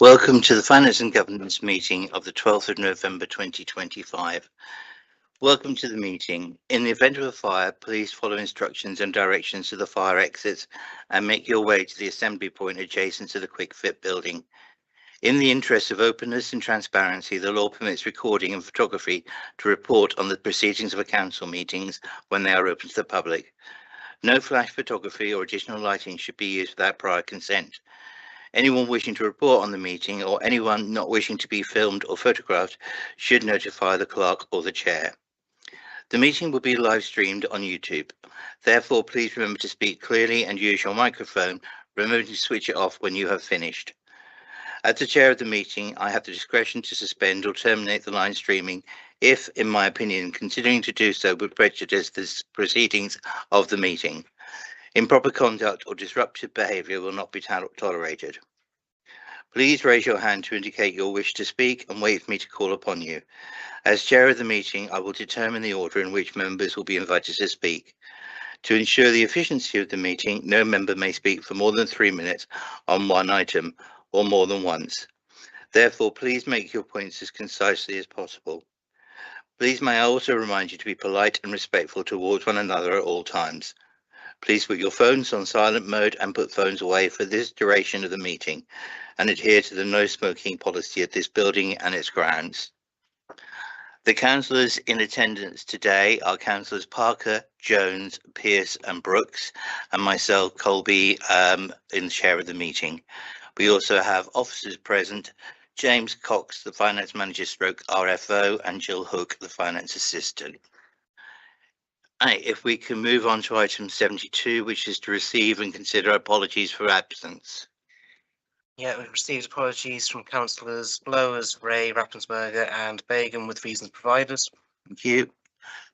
Welcome to the Finance and Governance meeting of the 12th of November 2025. Welcome to the meeting. In the event of a fire, please follow instructions and directions to the fire exits and make your way to the assembly point adjacent to the Quick Fit building. In the interest of openness and transparency, the law permits recording and photography to report on the proceedings of a council meetings when they are open to the public. No flash photography or additional lighting should be used without prior consent. Anyone wishing to report on the meeting or anyone not wishing to be filmed or photographed should notify the clerk or the chair. The meeting will be live streamed on YouTube. Therefore, please remember to speak clearly and use your microphone. Remember to switch it off when you have finished. As the chair of the meeting, I have the discretion to suspend or terminate the live streaming if, in my opinion, continuing to do so would prejudice the proceedings of the meeting. Improper conduct or disruptive behaviour will not be tolerated. Please raise your hand to indicate your wish to speak and wait for me to call upon you. As chair of the meeting, I will determine the order in which members will be invited to speak. To ensure the efficiency of the meeting, no member may speak for more than 3 minutes on one item or more than once. Therefore, please make your points as concisely as possible. Please may I also remind you to be polite and respectful towards one another at all times. Please put your phones on silent mode and put phones away for this duration of the meeting, and adhere to the no smoking policy at this building and its grounds. The councillors in attendance today are Councillors Parker, Jones, Pearce and Brooks, and myself, Colby, in the chair of the meeting. We also have officers present, James Cox, the Finance Manager stroke RFO, and Jill Hook, the Finance Assistant. If we can move on to item 72, which is to receive and consider apologies for absence. Yeah, we've received apologies from councillors Blowers, Ray, Rappensberger and Bagan with reasons provided. Thank you.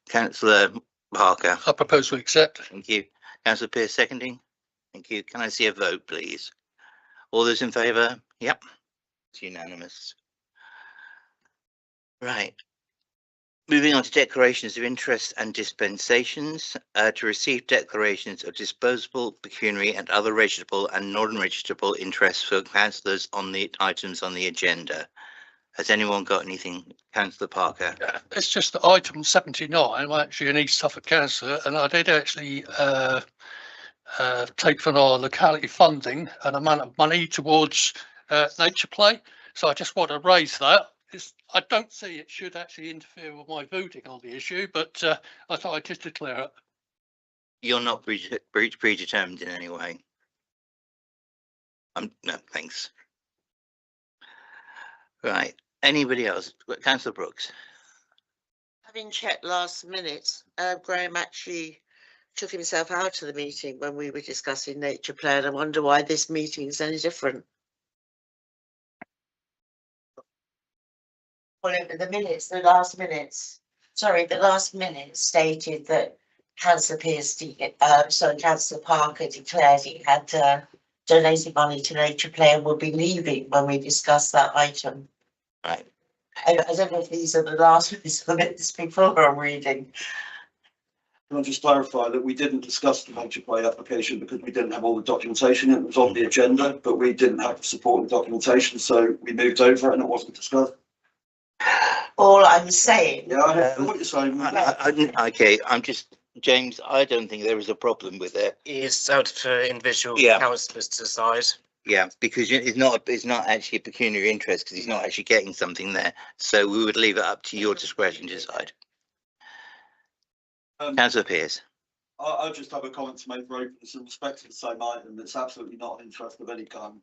Councillor Parker. I propose to accept. Thank you. Councillor Pearce seconding. Thank you. Can I see a vote, please? All those in favour? Yep. It's unanimous. Right. Moving on to declarations of interest and dispensations. To receive declarations of disposable, pecuniary and other registrable and non-registrable interests for councillors on the items on the agenda. Has anyone got anything? Councillor Parker. It's just that item 79. I'm actually an East Suffolk councillor, and I did actually take from our locality funding an amount of money towards nature play. So I just want to raise that. I don't see it should actually interfere with my voting on the issue, but I thought I'd just declare it. You're not predetermined in any way. No, thanks. Right. Anybody else? Councillor Brooks. Having checked last minute, Graham actually took himself out of the meeting when we were discussing nature play, and I wonder why this meeting is any different. Well, the last minute stated that Councillor Councillor Parker declared he had donated money to nature play and would be leaving when we discussed that item. Right. I don't know if these are the last minutes before I'm reading. Can I just clarify that we didn't discuss the nature play application because we didn't have all the documentation. It was on the agenda, but we didn't have the supporting documentation, so we moved over it and it wasn't discussed. All I'm saying. Yeah, I heard what you're saying. Okay, James, I don't think there is a problem with it. It's out for individual councillors to decide. Yeah, because it's not actually a pecuniary interest because he's not actually getting something there. So we would leave it up to your discretion to decide. Councillor Pearce. I just have a comment to make for openness in respect to the same item. It's absolutely not an interest of any kind.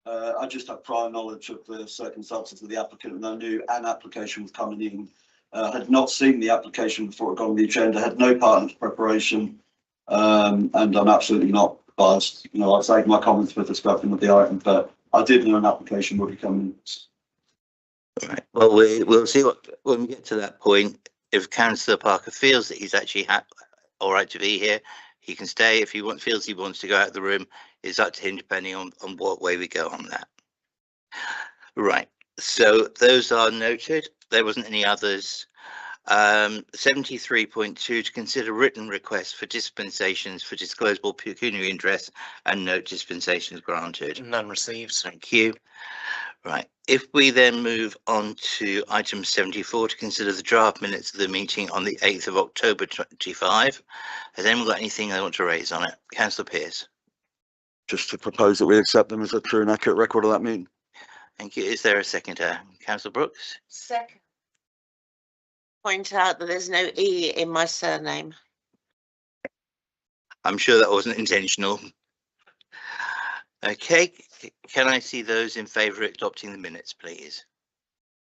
I just have prior knowledge of the circumstances of the applicant, and I knew an application was coming in. Had not seen the application before it got on the agenda, had no part in its preparation, and I'm absolutely not biased. You know, I saved my comments with the scrapping of the item, but I did know an application would be coming. All right. Well, we'll see when we get to that point. If Councillor Parker feels that he's actually all right to be here, he can stay. If he feels he wants to go out of the room, it's up to him depending on what way we go on that. Right. So those are noted. There wasn't any others. 73.2 to consider written requests for dispensations for disclosable pecuniary interest and note dispensations granted. None received. Thank you. Right, if we then move on to item 74 to consider the draft minutes of the meeting on the 8th of October 25. Has anyone got anything they want to raise on it? Councillor Pearce. Just to propose that we accept them as a true and accurate record of that meeting. Thank you. Is there a seconder? Councillor Brooks? Second. Point out that there's no E in my surname. I'm sure that wasn't intentional. Okay, can I see those in favour of adopting the minutes, please?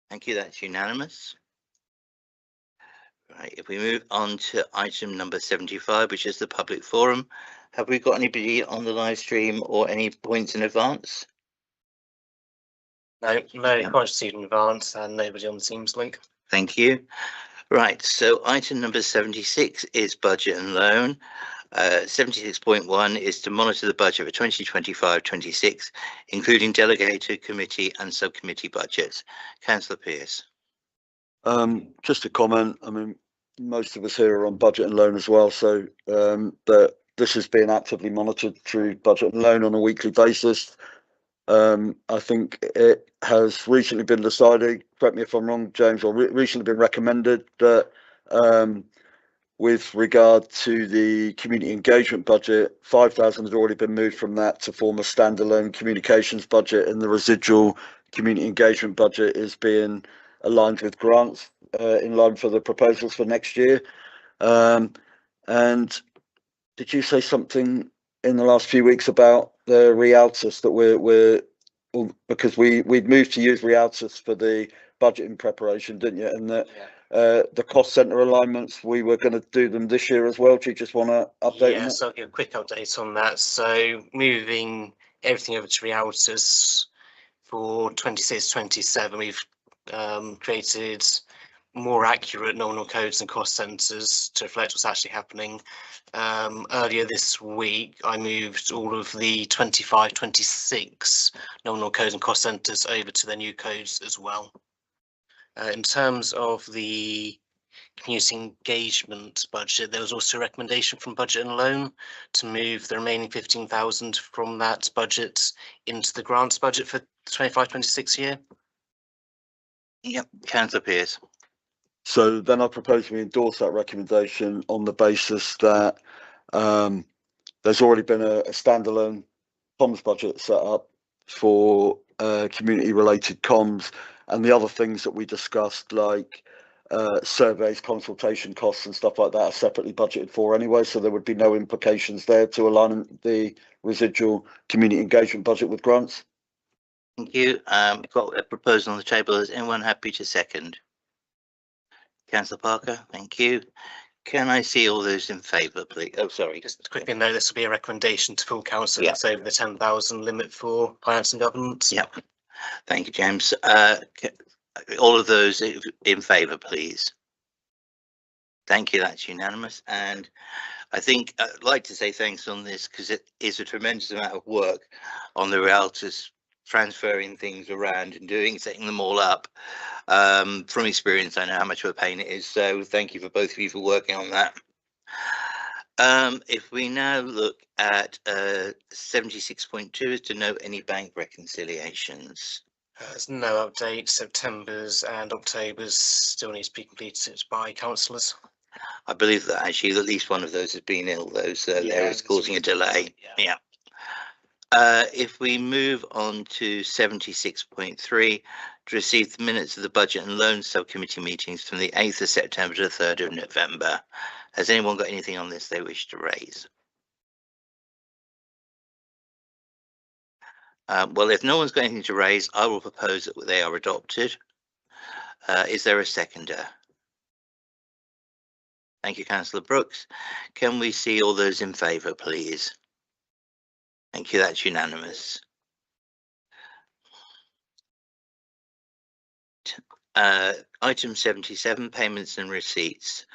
Thank you, that's unanimous. Right, if we move on to item number 75, which is the public forum, have we got anybody on the live stream or any points in advance? No, can't receive in advance and nobody on the Teams link. Thank you. Right, so item number 76 is budget and loan. 76.1 is to monitor the budget for 2025-26, including delegated committee and subcommittee budgets. Councillor Pearce. Just a comment. I mean, most of us here are on budget and loan as well, so that this is being actively monitored through budget and loan on a weekly basis. I think it has recently been decided, correct me if I'm wrong, James, or recently been recommended that with regard to the community engagement budget, 5,000 has already been moved from that to form a standalone communications budget, and the residual community engagement budget is being aligned with grants in line for the proposals for next year. And did you say something in the last few weeks about the Realtus that we're because we'd moved to use Realtus for the budgeting preparation, didn't you? And that the cost centre alignments, we were going to do them this year as well. Do you just want to update? Yeah, so I'll give a quick update on that. So moving everything over to Realtus for 26-27, we've created more accurate nominal codes and cost centres to reflect what's actually happening. Earlier this week, I moved all of the 25-26 nominal codes and cost centres over to their new codes as well. In terms of the community engagement budget, there was also a recommendation from budget and loan to move the remaining 15,000 from that budget into the grants budget for 25-26 year. Yep, Councillor Pearce. So then I propose we endorse that recommendation on the basis that there's already been a standalone comms budget set up for community related comms, and the other things that we discussed, like surveys, consultation costs and stuff like that, are separately budgeted for anyway, so there would be no implications there to align the residual community engagement budget with grants. Thank you. Got a proposal on the table. Is anyone happy to second? Councillor Parker, thank you. Can I see all those in favour, please? Oh, sorry. Just quickly note, this will be a recommendation to full council. Yeah. It's over the 10,000 limit for finance and governance. Yep. Thank you, James. All of those in favour, please. Thank you. That's unanimous. And I think I'd like to say thanks on this because it is a tremendous amount of work on the Realtus, transferring things around and setting them all up. From experience, I know how much of a pain it is. So thank you for both of you for working on that. If we now look at 76.2 is to note any bank reconciliations. There's no update. September's and October's still needs to be completed by councillors. I believe that actually at least one of those has been ill though, so there is causing a delay. Yeah. If we move on to 76.3, to receive the minutes of the budget and loan subcommittee meetings from the 8th of September to the 3rd of November. Has anyone got anything on this they wish to raise? Well, if no one's got anything to raise, I will propose that they are adopted. Is there a seconder? Thank you, Councillor Brooks. Can we see all those in favour, please? Thank you, that's unanimous. Item 77, payments and receipts.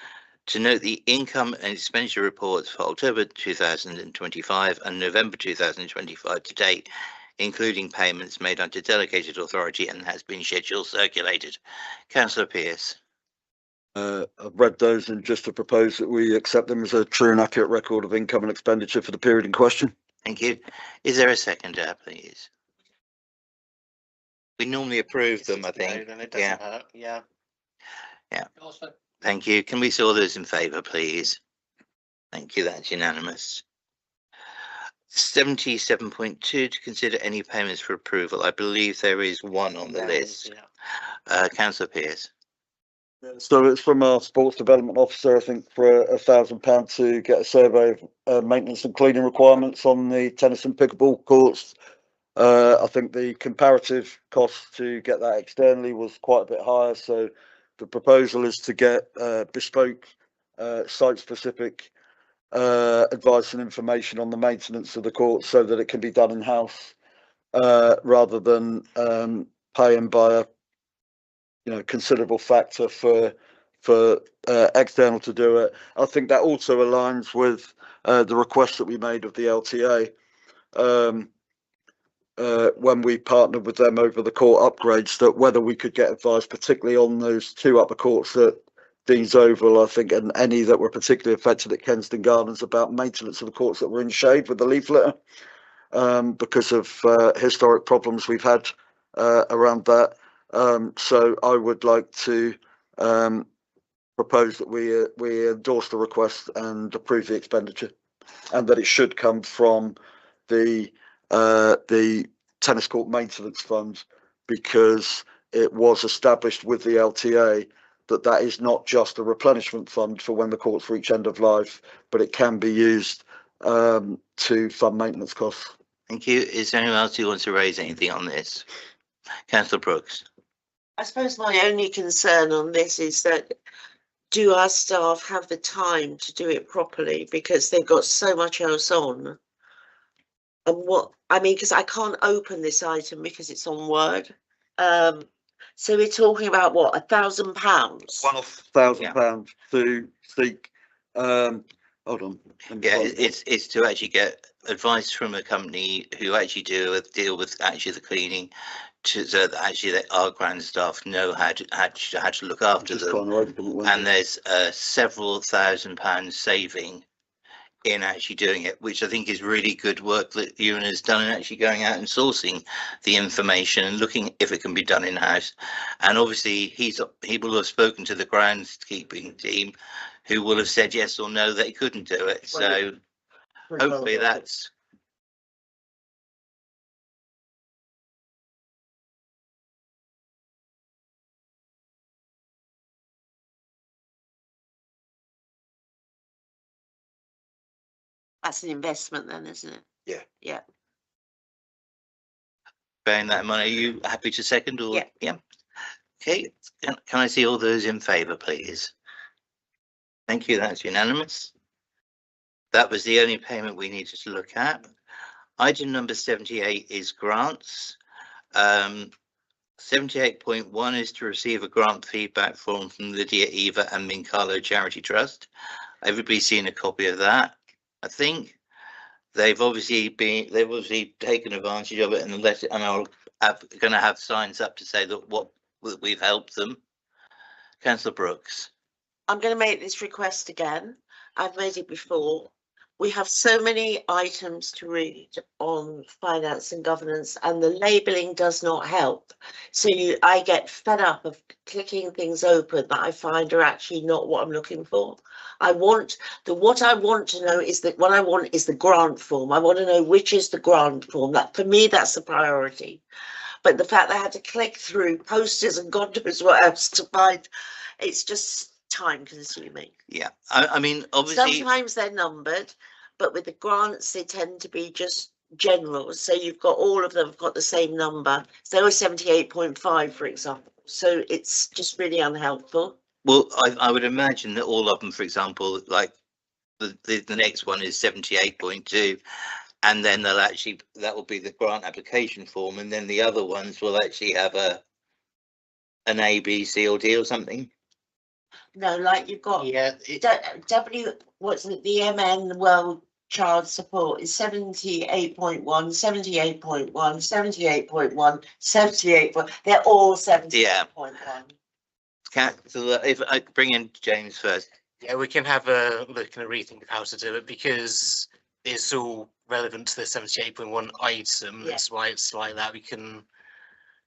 To note the income and expenditure reports for October 2025 and November 2025 to date, including payments made under delegated authority and has been scheduled circulated. Councillor Pearce. I've read those, and just to propose that we accept them as a true and accurate record of income and expenditure for the period in question. Thank you. Is there a seconder, please? We normally approve them, I No, think. then it Yeah, doesn't hurt. Yeah. Also, thank you. Can we see all those in favour, please? Thank you, that's unanimous. 77.2, to consider any payments for approval. I believe there is one on the There list. is, yeah. Councillor Pearce. So it's from our sports development officer, I think, for £1,000 to get a survey of maintenance and cleaning requirements on the tennis and pickleball courts. I think the comparative cost to get that externally was quite a bit higher. So the proposal is to get bespoke, site-specific advice and information on the maintenance of the courts so that it can be done in-house rather than paying by a considerable factor for external to do it. I think that also aligns with the request that we made of the LTA when we partnered with them over the court upgrades, that whether we could get advice, particularly on those two upper courts at Dean's Oval, I think, and any that were particularly affected at Kensington Gardens, about maintenance of the courts that were in shade with the leaflet, because of historic problems we've had around that. So I would like to propose that we endorse the request and approve the expenditure, and that it should come from the tennis court maintenance fund, because it was established with the LTA that is not just a replenishment fund for when the courts reach end of life, but it can be used to fund maintenance costs. Thank you. Is there anyone else who wants to raise anything on this? Councillor Brooks. I suppose my only concern on this is that, do our staff have the time to do it properly, because they've got so much else on? And what I mean, because I can't open this item because it's on Word. So we're talking about what, £1,000? One-off £1,000 to seek. Hold on. Yeah, it's to actually get advice from a company who actually deal with actually the cleaning, so that actually our ground staff know how to look after them. And there's several £1,000 saving in actually doing it, which I think is really good work that Ewan has done in actually going out and sourcing the information and looking if it can be done in-house. And obviously he will have spoken to the groundskeeping team, who will have said yes or no they couldn't do it. So hopefully that's That's an investment then, isn't it? Yeah. Yeah. bearing that in mind. Are you happy to second or? Yeah. Okay, can I see all those in favour, please? Thank you, that's unanimous. That was the only payment we needed to look at. Item number 78 is grants. 78.1 is to receive a grant feedback form from Lydia Eva and Minkalo Charity Trust. Everybody's seen a copy of that, I think. They've obviously taken advantage of it and are going to have signs up to say that we've helped them. Councillor Brooks. I'm going to make this request again. I've made it before. We have so many items to read on finance and governance, and the labelling does not help. So I get fed up of clicking things open that I find are actually not what I'm looking for. What I want to know is that what I want is the grant form. I want to know which is the grant form. That for me, that's the priority. But the fact that I had to click through posters and God knows what else to find, it's just time consuming. Yeah, I mean, obviously sometimes they're numbered, but with the grants they tend to be just general, so you've got all of them have got the same number. So there was 78.5, for example, so it's just really unhelpful. Well, I would imagine that all of them, for example, like the next one is 78.2, and then that will be the grant application form, and then the other ones will actually have an A, B, C or D or something. No, like you've got what's it, the MN World Child Support is 78.1, 78.1, 78.1, 78. They're all 78.1. So if I bring in James first. Yeah, we can have a look and a rethink of how to do it, because it's all relevant to the 78.1 item. Yeah. That's why it's like that. We can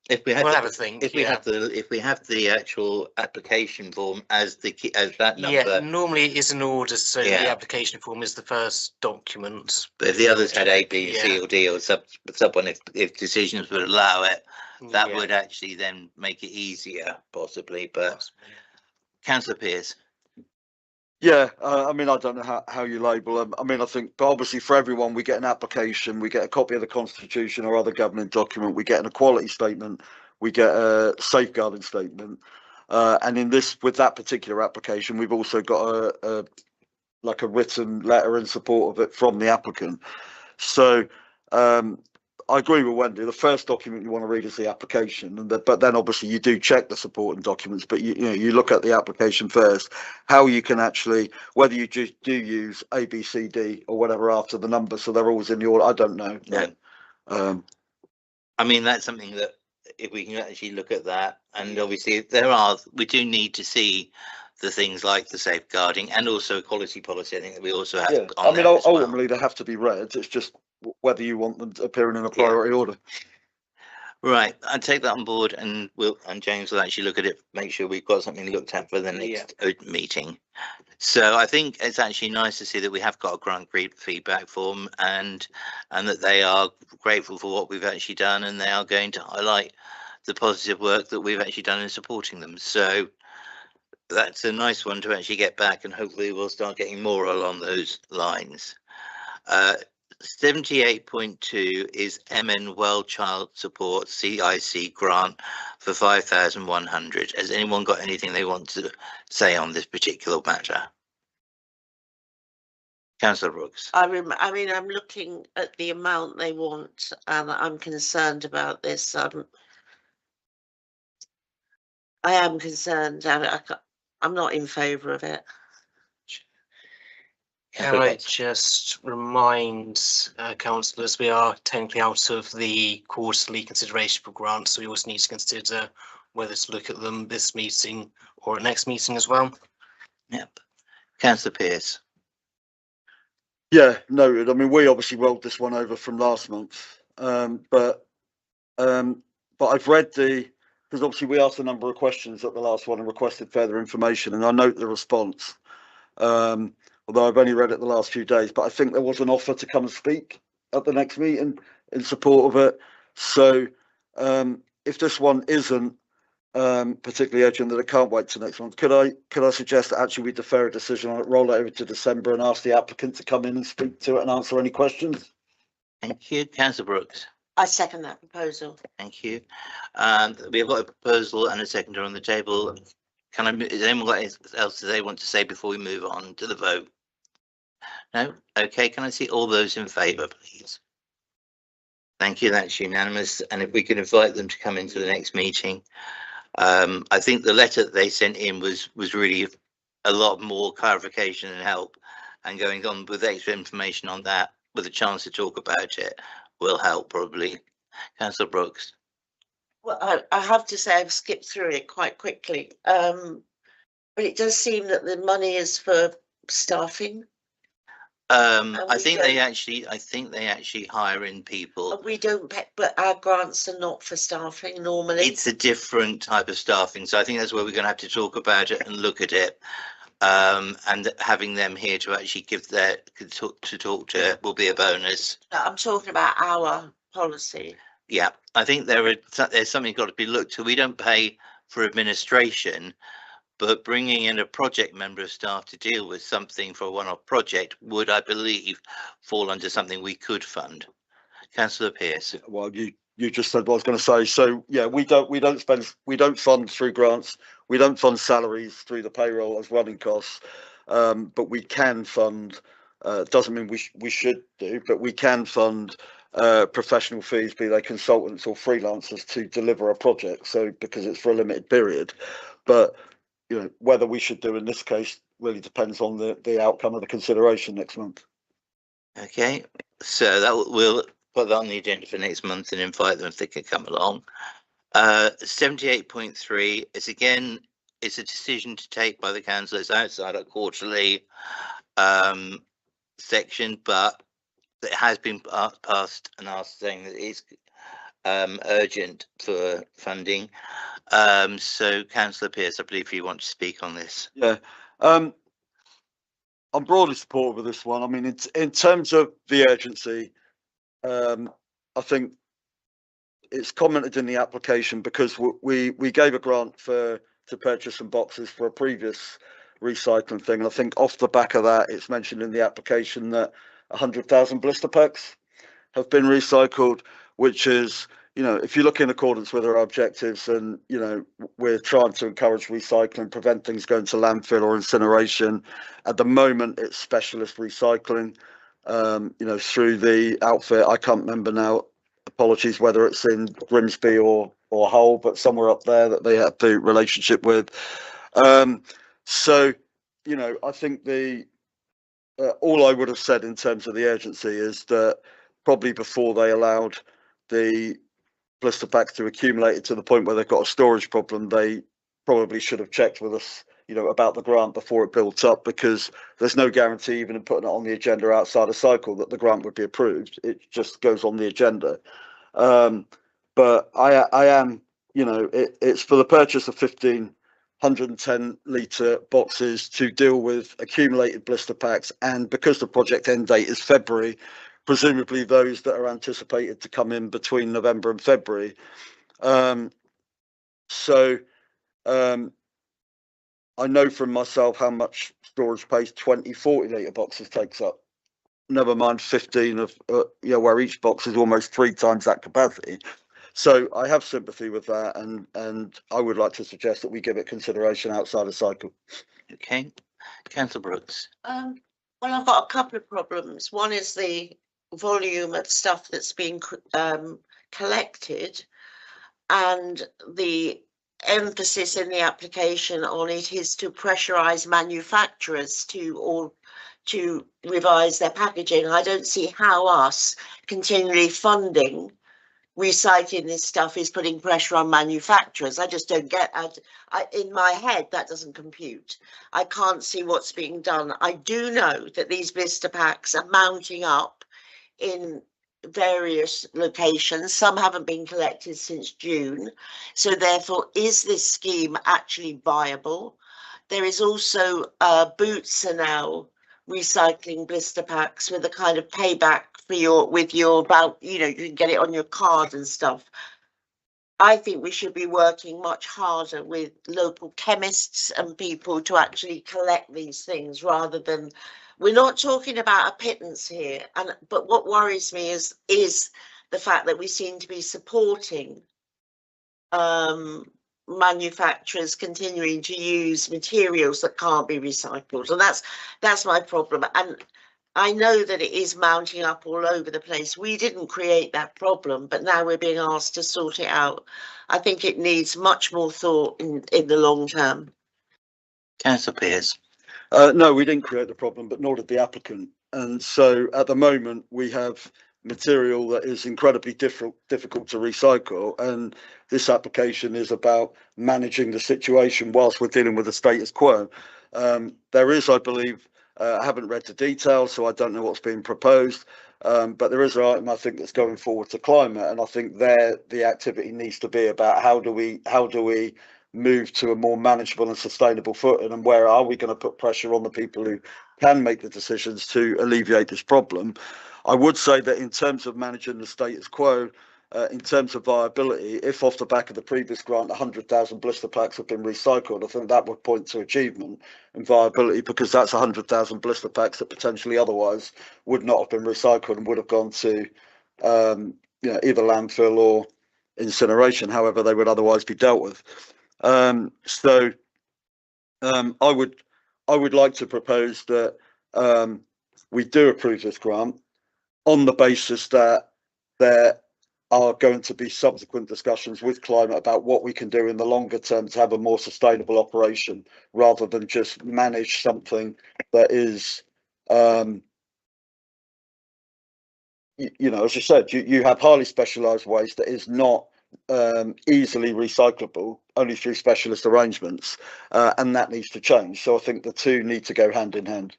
If we had, We'll the- have a think, if we yeah. have the actual application form as as that Yeah, number, normally it is an order, so the Yeah. application form is the first document. but if the others had A, Yeah. B, C, or D, or sub one, if decisions would allow it, that Yeah. would actually then make it easier, possibly. But Councillor Pearce. Yeah, I mean, I don't know how you label them. I mean, I think, but obviously for everyone, we get an application, we get a copy of the Constitution or other governing document, we get an equality statement, we get a safeguarding statement. And in this, with that particular application, we've also got a like a written letter in support of it from the applicant. So, I agree with Wendy. The first document you want to read is the application, but then obviously you do check the supporting documents. But you look at the application first, how you can actually, whether you do use A, B, C, D, or whatever after the number, so they're always in the order. I don't know. No. I mean, that's something that if we can actually look at that, and obviously we do need to see the things like the safeguarding and also equality policy. I think that we also have. Yeah, On I mean, there as well. ultimately they have to be read. It's just whether you want them appearing in a priority order. Right, I take that on board, and James will actually look at it, make sure we've got something looked at for the next meeting. So I think it's actually nice to see that we have got a grant feedback form, and that they are grateful for what we've actually done, and they are going to highlight the positive work that we've actually done in supporting them. So that's a nice one to actually get back, and hopefully we'll start getting more along those lines. 78.2 is MN Well Child Support CIC grant for 5,100. Has anyone got anything they want to say on this particular matter? Councillor Brooks. I mean, I'm looking at the amount they want, and I'm concerned about this. I am concerned. I'm not in favour of it. Can I just remind councillors, we are technically out of the quarterly consideration for grants, so we also need to consider whether to look at them this meeting or at next meeting as well. Yep. Councillor Pearce. Yeah, noted. I mean, we obviously rolled this one over from last month, but I've read because obviously we asked a number of questions at the last one and requested further information, and I note the response. Although I've only read it the last few days, but I think there was an offer to come and speak at the next meeting in support of it. So if this one isn't particularly urgent that it can't wait till next month, could I suggest that actually we defer a decision on it, roll it over to December, and ask the applicant to come in and speak to it and answer any questions? Thank you. Councillor Brooks. I second that proposal. Thank you. We have got a proposal and a seconder on the table. Is anyone got anything else they want to say before we move on to the vote? No? Okay, can I see all those in favour, please? Thank you, that's unanimous. And if we can invite them to come into the next meeting. I think the letter that they sent in was really a lot more clarification and help, and going on with extra information on that with a chance to talk about it will help probably. Councillor Brooks. Well, I have to say I've skipped through it quite quickly, but it does seem that the money is for staffing. I think they actually hire in people. We don't pay, but our grants are not for staffing normally. It's a different type of staffing, so I think that's where we're going to have to talk about it and look at it. And having them here to actually give to talk to it will be a bonus. I'm talking about our policy. Yeah, I think there's something got to be looked to. We don't pay for administration, but bringing in a project member of staff to deal with something for a one-off project would, I believe, fall under something we could fund. Councillor Pearce. Well, you just said what I was going to say. So yeah, we don't fund through grants. We don't fund salaries through the payroll as running costs, but we can fund. Doesn't mean we should do, but we can fund professional fees, be they consultants or freelancers, to deliver a project. So because it's for a limited period, but whether we should do in this case really depends on the outcome of the consideration next month. Okay, so we'll put that on the agenda for next month and invite them if they can come along. 78.3 is again, it's a decision to take by the council. It's outside our quarterly section, but it has been passed and asked saying that it's urgent for funding. So Councillor Pearce, I believe you want to speak on this. Yeah, I'm broadly supportive of this one. I mean, in terms of the urgency, I think it's commented in the application because we gave a grant to purchase some boxes for a previous recycling thing. I think off the back of that, it's mentioned in the application that 100,000 blister packs have been recycled, which is, you know, if you look in accordance with our objectives, and, you know, we're trying to encourage recycling, prevent things going to landfill or incineration. At the moment, it's specialist recycling, you know, through the outfit. I can't remember now, apologies, whether it's in Grimsby or Hull, but somewhere up there that they have the relationship with. So, you know, I think all I would have said in terms of the urgency is that probably before they allowed the blister packs to accumulate to the point where they've got a storage problem, they probably should have checked with us, you know, about the grant before it built up, because there's no guarantee, even in putting it on the agenda outside a cycle, that the grant would be approved. It just goes on the agenda. But I am, you know, it's for the purchase of 110 litre boxes to deal with accumulated blister packs, and because the project end date is February, presumably those that are anticipated to come in between November and February. I know from myself how much storage space 40 litre boxes takes up, never mind 15 of, you know, where each box is almost 3 times that capacity. So I have sympathy with that, and I would like to suggest that we give it consideration outside a cycle. Okay, Councillor Brooks. Well, I've got a couple of problems. One is the volume of stuff that's being collected, and the emphasis in the application on it is to pressurize manufacturers to revise their packaging. I don't see how us continually funding recycling this stuff is putting pressure on manufacturers. I just don't get that. In my head, that doesn't compute. I can't see what's being done. I do know that these blister packs are mounting up in various locations. Some haven't been collected since June. So therefore, is this scheme actually viable? There is also Boots are now recycling blister packs with a kind of payback for your about, you know, you can get it on your card and stuff. I think we should be working much harder with local chemists and people to actually collect these things, rather than, we're not talking about a pittance here. But what worries me is the fact that we seem to be supporting manufacturers continuing to use materials that can't be recycled, and that's my problem. And I know that it is mounting up all over the place. We didn't create that problem, but now we're being asked to sort it out. I think it needs much more thought in the long term. Councillor Pearce. No, we didn't create the problem, but nor did the applicant. And so at the moment we have material that is incredibly difficult to recycle, and this application is about managing the situation whilst we're dealing with the status quo. There is, I believe, I haven't read the details, so I don't know what's being proposed, but there is an item, I think, that's going forward to climate, and I think there the activity needs to be about how do we move to a more manageable and sustainable footing, and where are we going to put pressure on the people who can make the decisions to alleviate this problem. I would say that in terms of managing the status quo, in terms of viability, if off the back of the previous grant 100,000 blister packs have been recycled, I think that would point to achievement and viability, because that's 100,000 blister packs that potentially otherwise would not have been recycled and would have gone to you know, either landfill or incineration, however they would otherwise be dealt with. I would like to propose that we do approve this grant on the basis that there are going to be subsequent discussions with climate about what we can do in the longer term to have a more sustainable operation, rather than just manage something that is, you know, as you said, you have highly specialised waste that is not easily recyclable, only through specialist arrangements, and that needs to change. So I think the two need to go hand in hand.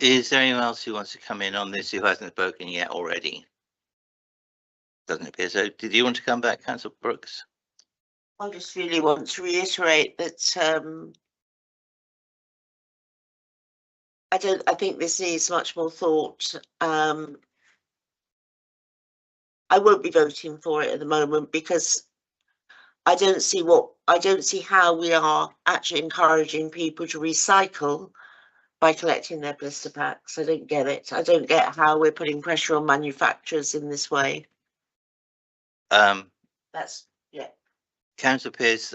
Is there anyone else who wants to come in on this who hasn't spoken yet already? Doesn't appear so. Did you want to come back, Councillor Brooks? I just really want to reiterate that I think this needs much more thought. I won't be voting for it at the moment because I don't see how we are actually encouraging people to recycle by collecting their blister packs. I don't get it. I don't get how we're putting pressure on manufacturers in this way. That's, yeah. Councillor Pearce,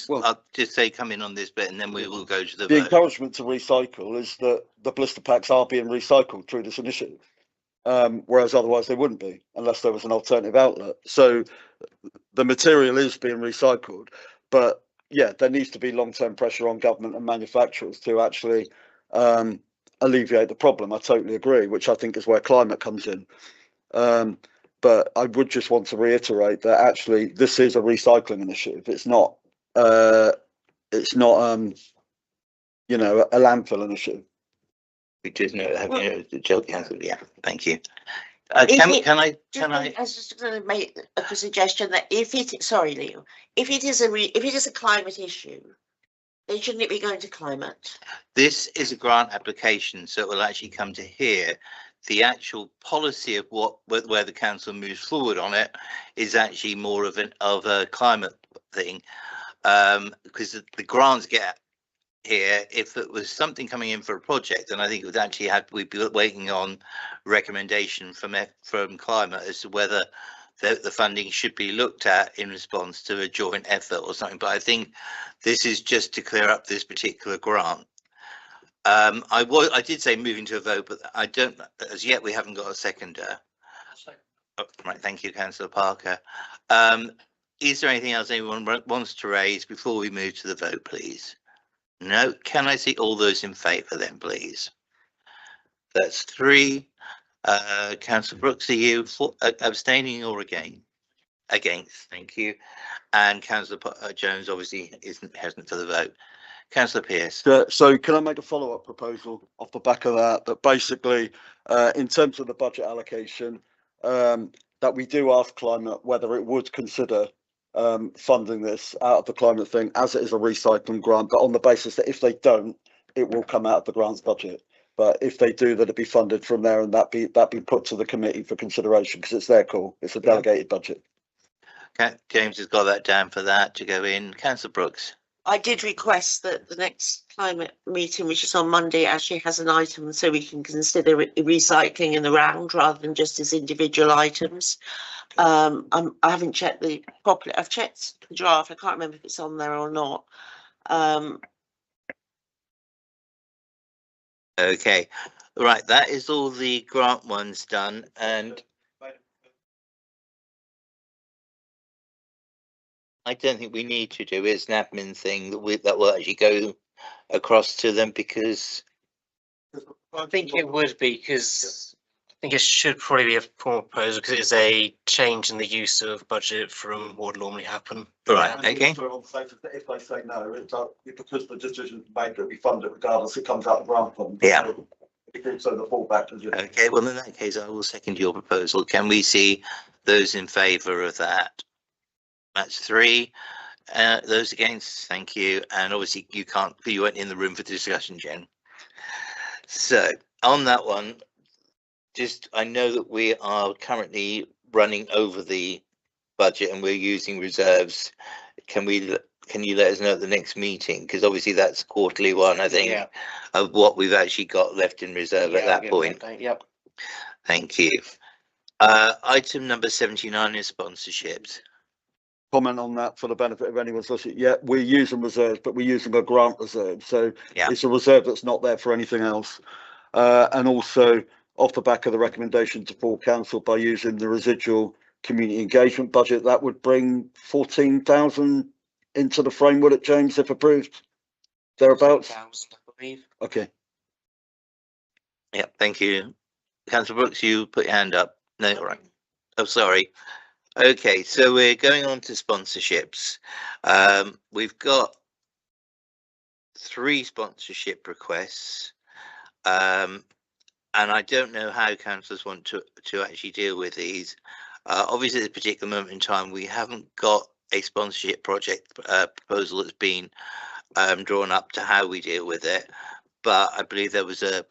Well- I'll just say come in on this bit and then we will go to the The vote. encouragement to recycle is that the blister packs are being recycled through this initiative. Whereas otherwise they wouldn't be unless there was an alternative outlet. So the material is being recycled, but yeah, there needs to be long-term pressure on government and manufacturers to actually alleviate the problem. I totally agree, which I think is where climate comes in. But I would just want to reiterate that actually this is a recycling initiative. It's not you know, a landfill initiative. We just know, Well- yeah, thank you. If Can it- I I was just going to make a suggestion that if it, sorry, Leo, if it is a climate issue, then shouldn't it be going to climate? This is a grant application, so it will actually come to here. The actual policy of where the council moves forward on it is actually more of a climate thing, because the grants get here. If it was something coming in for a project, then I think it would actually we'd be waiting on recommendation from climate as to whether the funding should be looked at in response to a joint effort or something. But I think this is just to clear up this particular grant. I did say moving to a vote, but I don't, as yet we haven't got a seconder. Oh, right, thank you, Councillor Parker. Is there anything else anyone wants to raise before we move to the vote, please? No. Can I see all those in favour then, please? That's 3. Councillor Brooks, are you abstaining or against? Against, thank you. And Councillor Jones obviously isn't present for the vote. Councillor Pearce. So can I make a follow-up proposal off the back of that? That basically, in terms of the budget allocation, that we do ask climate whether it would consider funding this out of the climate thing as it is a recycling grant, but on the basis that if they don't, it will come out of the grants budget. But if they do, that it be funded from there and that be put to the committee for consideration because it's their call. It's a delegated budget. James has got that down for that to go in. Councillor Brooks. I did request that the next climate meeting, which is on Monday, actually has an item so we can consider recycling in the round rather than just as individual items. I haven't checked I've checked the draft. I can't remember if it's on there or not. Okay, right, that is all the grant ones done, and I don't think we need to do it. It's an admin thing that will actually go across to them because I think it would be because I think it should probably be a formal proposal because it's a change in the use of budget from what would normally happen. Right, And okay. also on the basis that if they say no, it's because the decision made that we fund it regardless, it comes out of the grant fund. Yeah. So the fallback position. Okay, well, in that case, I will second your proposal. Can we see those in favour of that? That's 3. Those against, thank you. And obviously you weren't in the room for the discussion, Jen. So on that one, I know that we are currently running over the budget and we're using reserves. Can you let us know at the next meeting? Because obviously that's quarterly one, I think, of what we've actually got left in reserve at that point. Yep. Thank you. Item number 79 is sponsorships. Comment on that for the benefit of anyone's listening. Yeah, we're using reserves, but we're using a grant reserve. So Yeah. it's a reserve that's not there for anything else. And also off the back of the recommendation to full council by using the residual community engagement budget, that would bring 14,000 into the framework at James, if approved. Thereabouts. 1,000, I believe. Okay. Yeah, thank you. Councillor Brooks, you put your hand up. No, all right. Oh, sorry. Okay, so we're going on to sponsorships. We've got 3 sponsorship requests. And I don't know how councillors want to actually deal with these. Obviously, at this particular moment in time, we haven't got a sponsorship project proposal that's been drawn up to how we deal with it. But I believe there was a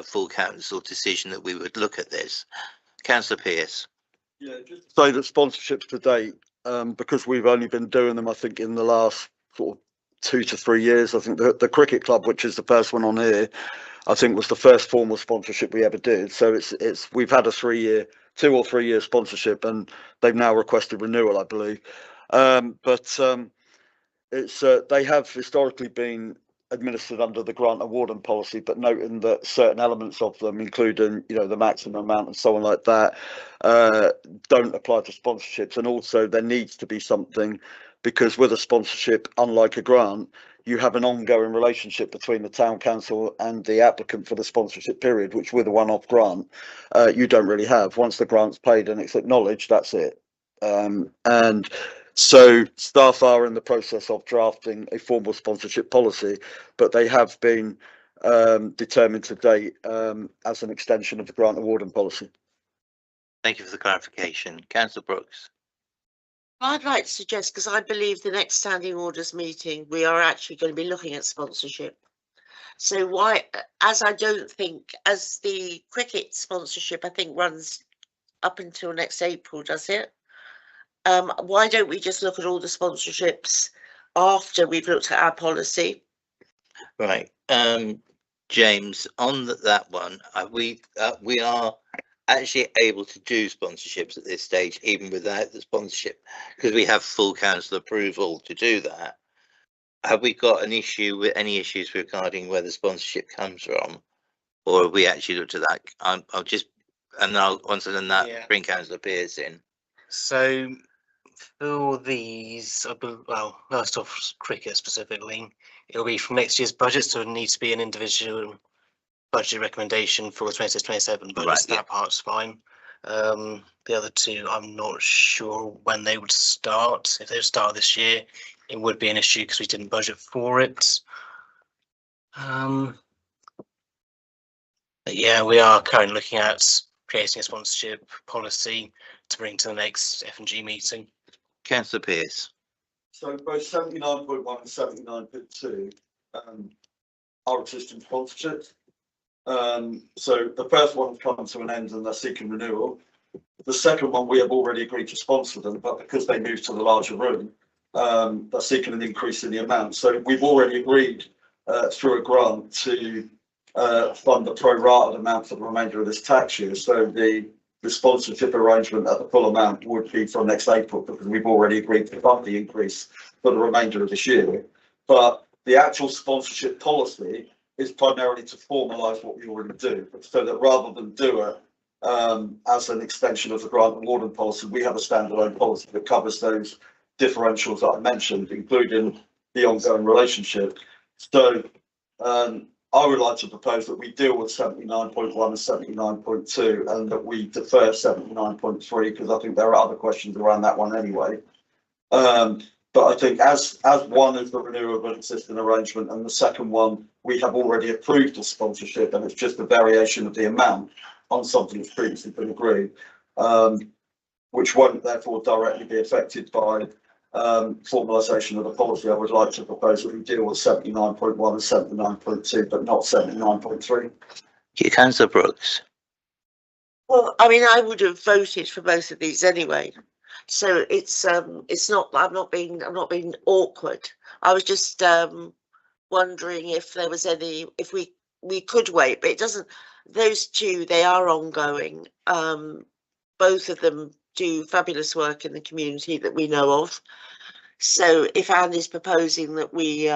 full council decision that we would look at this. Councillor Pearce. Yeah, just to say that sponsorships to date, because we've only been doing them, I think, in the last sort of 2 to 3 years. I think the cricket club, which is the first one on here, I think was the first formal sponsorship we ever did. So it's we've had a 2 or 3 year sponsorship, and they've now requested renewal, I believe. It's they have historically been administered under the grant awarding policy, but noting that certain elements of them, including the maximum amount and so on like that, don't apply to sponsorships. And also there needs to be something, because with a sponsorship, unlike a grant, you have an ongoing relationship between the town council and the applicant for the sponsorship period, which with a one-off grant you don't really have. Once the grant's paid and it's acknowledged, that's it. And so staff are in the process of drafting a formal sponsorship policy, but they have been determined to date as an extension of the grant awarding policy. Thank you for the clarification. Councillor Brooks. I'd like to suggest, because I believe the next standing orders meeting, we are actually going to be looking at sponsorship. So why, as I don't think, as the cricket sponsorship, I think runs up until next April, does it? Why don't we just look at all the sponsorships after we've looked at our policy? Right. James, on that one, we are actually able to do sponsorships at this stage, even without the sponsorship, because we have full council approval to do that. Have we got an issue with any issues regarding where the sponsorship comes from, or have we actually looked at that? I'll just, and I'll once I've done that, bring Councillor Pearce in. So for these, well, first off, cricket specifically, it'll be from next year's budget, so it needs to be an individual budget recommendation for the 26-27 budget. Right, so that part's fine. The other two, I'm not sure when they would start. If they would start this year, it would be an issue because we didn't budget for it. But yeah, we are currently looking at creating a sponsorship policy to bring to the next F&G meeting. Councillor Pearce. So both 79.1 and 79.2 are existing sponsorships. So the first one has come to an end and they're seeking renewal. The second one, we have already agreed to sponsor them, but because they moved to the larger room, they're seeking an increase in the amount. So we've already agreed through a grant to fund the pro-rated amount for the remainder of this tax year. So the sponsorship arrangement at the full amount would be from next April, because we've already agreed to fund the increase for the remainder of this year. But the actual sponsorship policy is primarily to formalise what we already do, so that rather than do it as an extension of the grant awarding policy, we have a standalone policy that covers those differentials that I mentioned, including the ongoing relationship. So I would like to propose that we deal with 79.1 and 79.2 and that we defer 79.3, because I think there are other questions around that one anyway. But I think as one is the renewal of an existing arrangement, and the second one, we have already approved a sponsorship, and it's just a variation of the amount on something that's previously been agreed, which won't therefore directly be affected by formalisation of the policy. I would like to propose that we deal with 79.1 and 79.2, but not 79.3. Councillor Brooks. Well, I mean, I would have voted for both of these anyway. So it's not, I'm not being awkward. I was just wondering if there was any, if we could wait, but it doesn't, those two, they are ongoing. Both of them do fabulous work in the community that we know of. So if Anne is proposing that we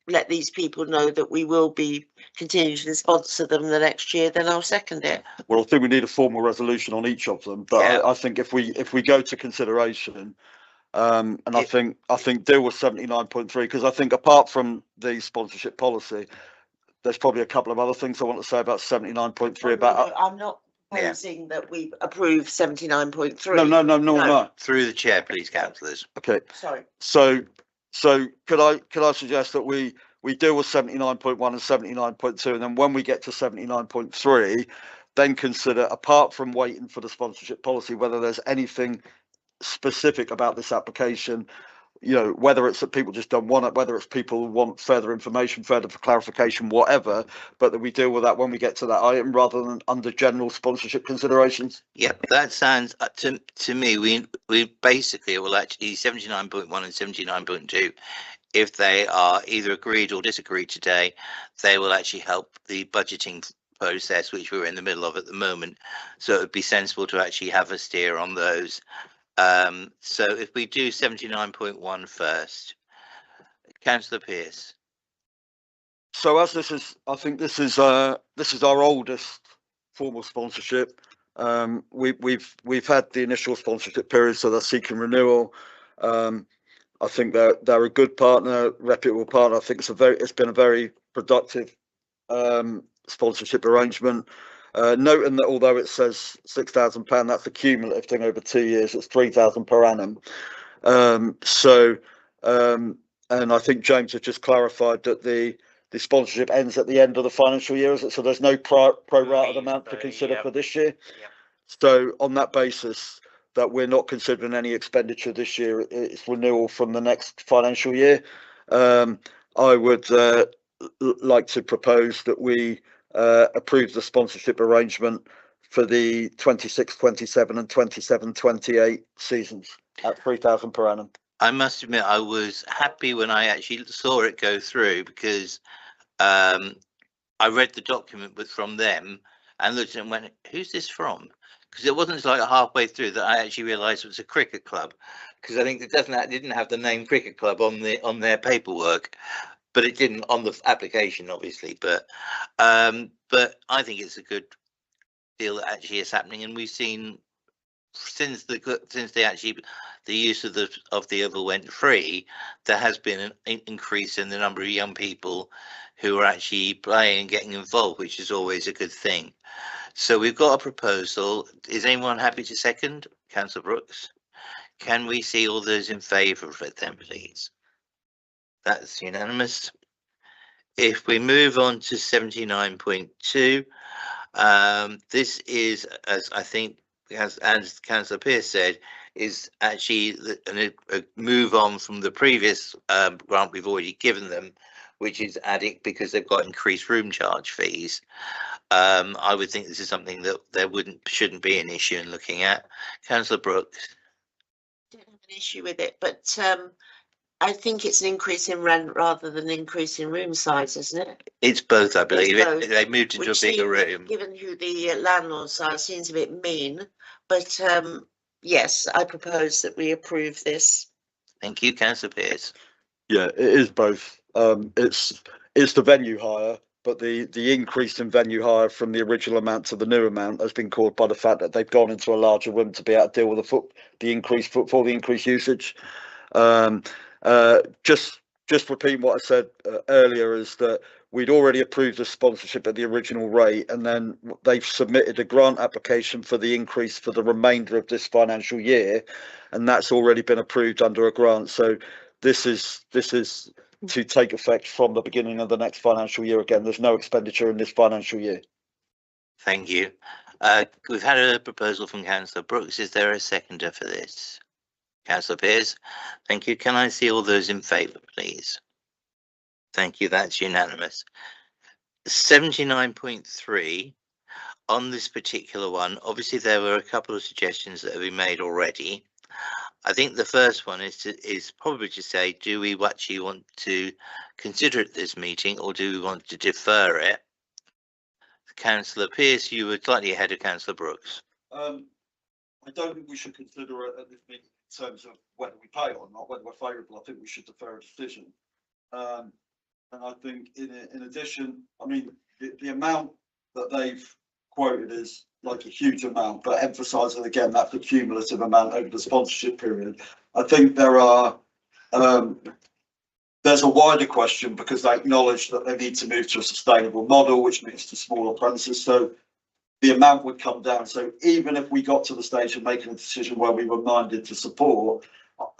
let these people know that we will be continuing to sponsor them the next year, then I'll second it. Well, I think we need a formal resolution on each of them, but Yeah. I think if we go to consideration, and I think deal with 79.3, because I think apart from the sponsorship policy, there's probably a couple of other things I want to say about 79.3. About I'm not proposing that we approve 79.3. No. Through the chair, please, councillors. Okay. Sorry. So could I suggest that we deal with 79.1 and 79.2, and then when we get to 79.3, then consider, apart from waiting for the sponsorship policy, whether there's anything specific about this application, you know, whether it's that people just don't want it, whether it's people want further information, further clarification, whatever, but that we deal with that when we get to that item rather than under general sponsorship considerations. Yep, that sounds to me, we basically will actually 79.1 and 79.2, if they are either agreed or disagreed today, they will actually help the budgeting process, which we're in the middle of at the moment. So it would be sensible to actually have a steer on those. So if we do 79.1 first, Councillor Pearce. So as this is, I think this is our oldest formal sponsorship. We've had the initial sponsorship period, so they're seeking renewal. I think they're a good partner, reputable partner. I think it's been a very productive sponsorship arrangement. Noting that although it says £6,000, that's a cumulative thing over 2 years. It's £3,000 per annum. And I think James has just clarified that the sponsorship ends at the end of the financial year, is it? So there's no pro-rated amount to consider for this year. So on that basis, that we're not considering any expenditure this year, it's renewal from the next financial year. I would like to propose that we approve the sponsorship arrangement for the 26-27 and 27-28 seasons at £3,000 per annum. I must admit, I was happy when I actually saw it go through, because I read the document from them and looked at it and went, who's this from? Because it wasn't until like halfway through that I actually realised it was a cricket club, because I think it didn't have the name cricket club on their paperwork, but it didn't on the application, obviously. But I think it's a good deal that actually is happening, and we've seen since the use of the oval went free, there has been an increase in the number of young people who are actually playing and getting involved, which is always a good thing. So we've got a proposal. Is anyone happy to second? Councillor Brooks. Can we see all those in favour of it then, please? That's unanimous. If we move on to 79.2, this is, as I think, as Councillor Pearce said, is actually a move on from the previous grant we've already given them, which is adding, because they've got increased room charge fees. I would think this is something that there shouldn't be an issue in looking at. Councillor Brooks. I don't have an issue with it, but I think it's an increase in rent rather than an increase in room size, isn't it? It's both, I believe. Both, they moved into a bigger room. Given who the landlords are, seems a bit mean, but yes, I propose that we approve this. Thank you, Councillor Pearce. Yeah, it is both. It's the venue hire, but the increase in venue hire from the original amount to the new amount has been caused by the fact that they've gone into a larger room to be able to deal with the increased footfall, the increased usage. Just repeating what I said earlier, is that we'd already approved the sponsorship at the original rate, and then they've submitted a grant application for the increase for the remainder of this financial year, and that's already been approved under a grant. So this is to take effect from the beginning of the next financial year. Again, there's no expenditure in this financial year. Thank you. We've had a proposal from Councillor Brooks. Is there a seconder for this? Councillor Pearce. Thank you. Can I see all those in favour, please? Thank you. That's unanimous. 79.3. On this particular one, obviously there were a couple of suggestions that have been made already. I think the first one is probably to say, do we actually want to consider it this meeting, or do we want to defer it? Councillor Pearce, you were slightly ahead of Councillor Brooks. I don't think we should consider it at this meeting in terms of whether we pay or not, whether we're favourable. I think we should defer a decision. And I think in addition, I mean, the amount that they've quoted is like a huge amount, but emphasising again that's the cumulative amount over the sponsorship period. I think there's a wider question, because they acknowledge that they need to move to a sustainable model, which means to smaller premises. So the amount would come down. So even if we got to the stage of making a decision where we were minded to support,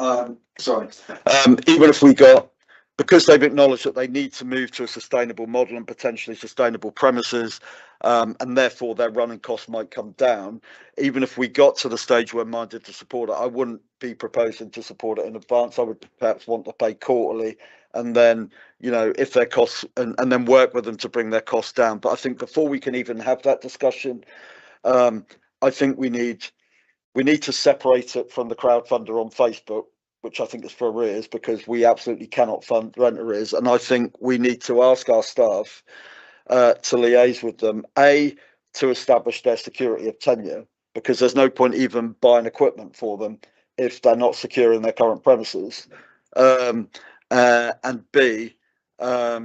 even if we got because they've acknowledged that they need to move to a sustainable model and potentially sustainable premises, and therefore their running costs might come down. Even if we got to the stage where minded to support it, I wouldn't be proposing to support it in advance. I would perhaps want to pay quarterly, and then, you know, if their costs, and then work with them to bring their costs down. But I think before we can even have that discussion, I think we need to separate it from the crowdfunder on Facebook, which I think is for arrears, because we absolutely cannot fund rent arrears. And I think we need to ask our staff to liaise with them, to establish their security of tenure, because there's no point even buying equipment for them if they're not secure in their current premises. And B, I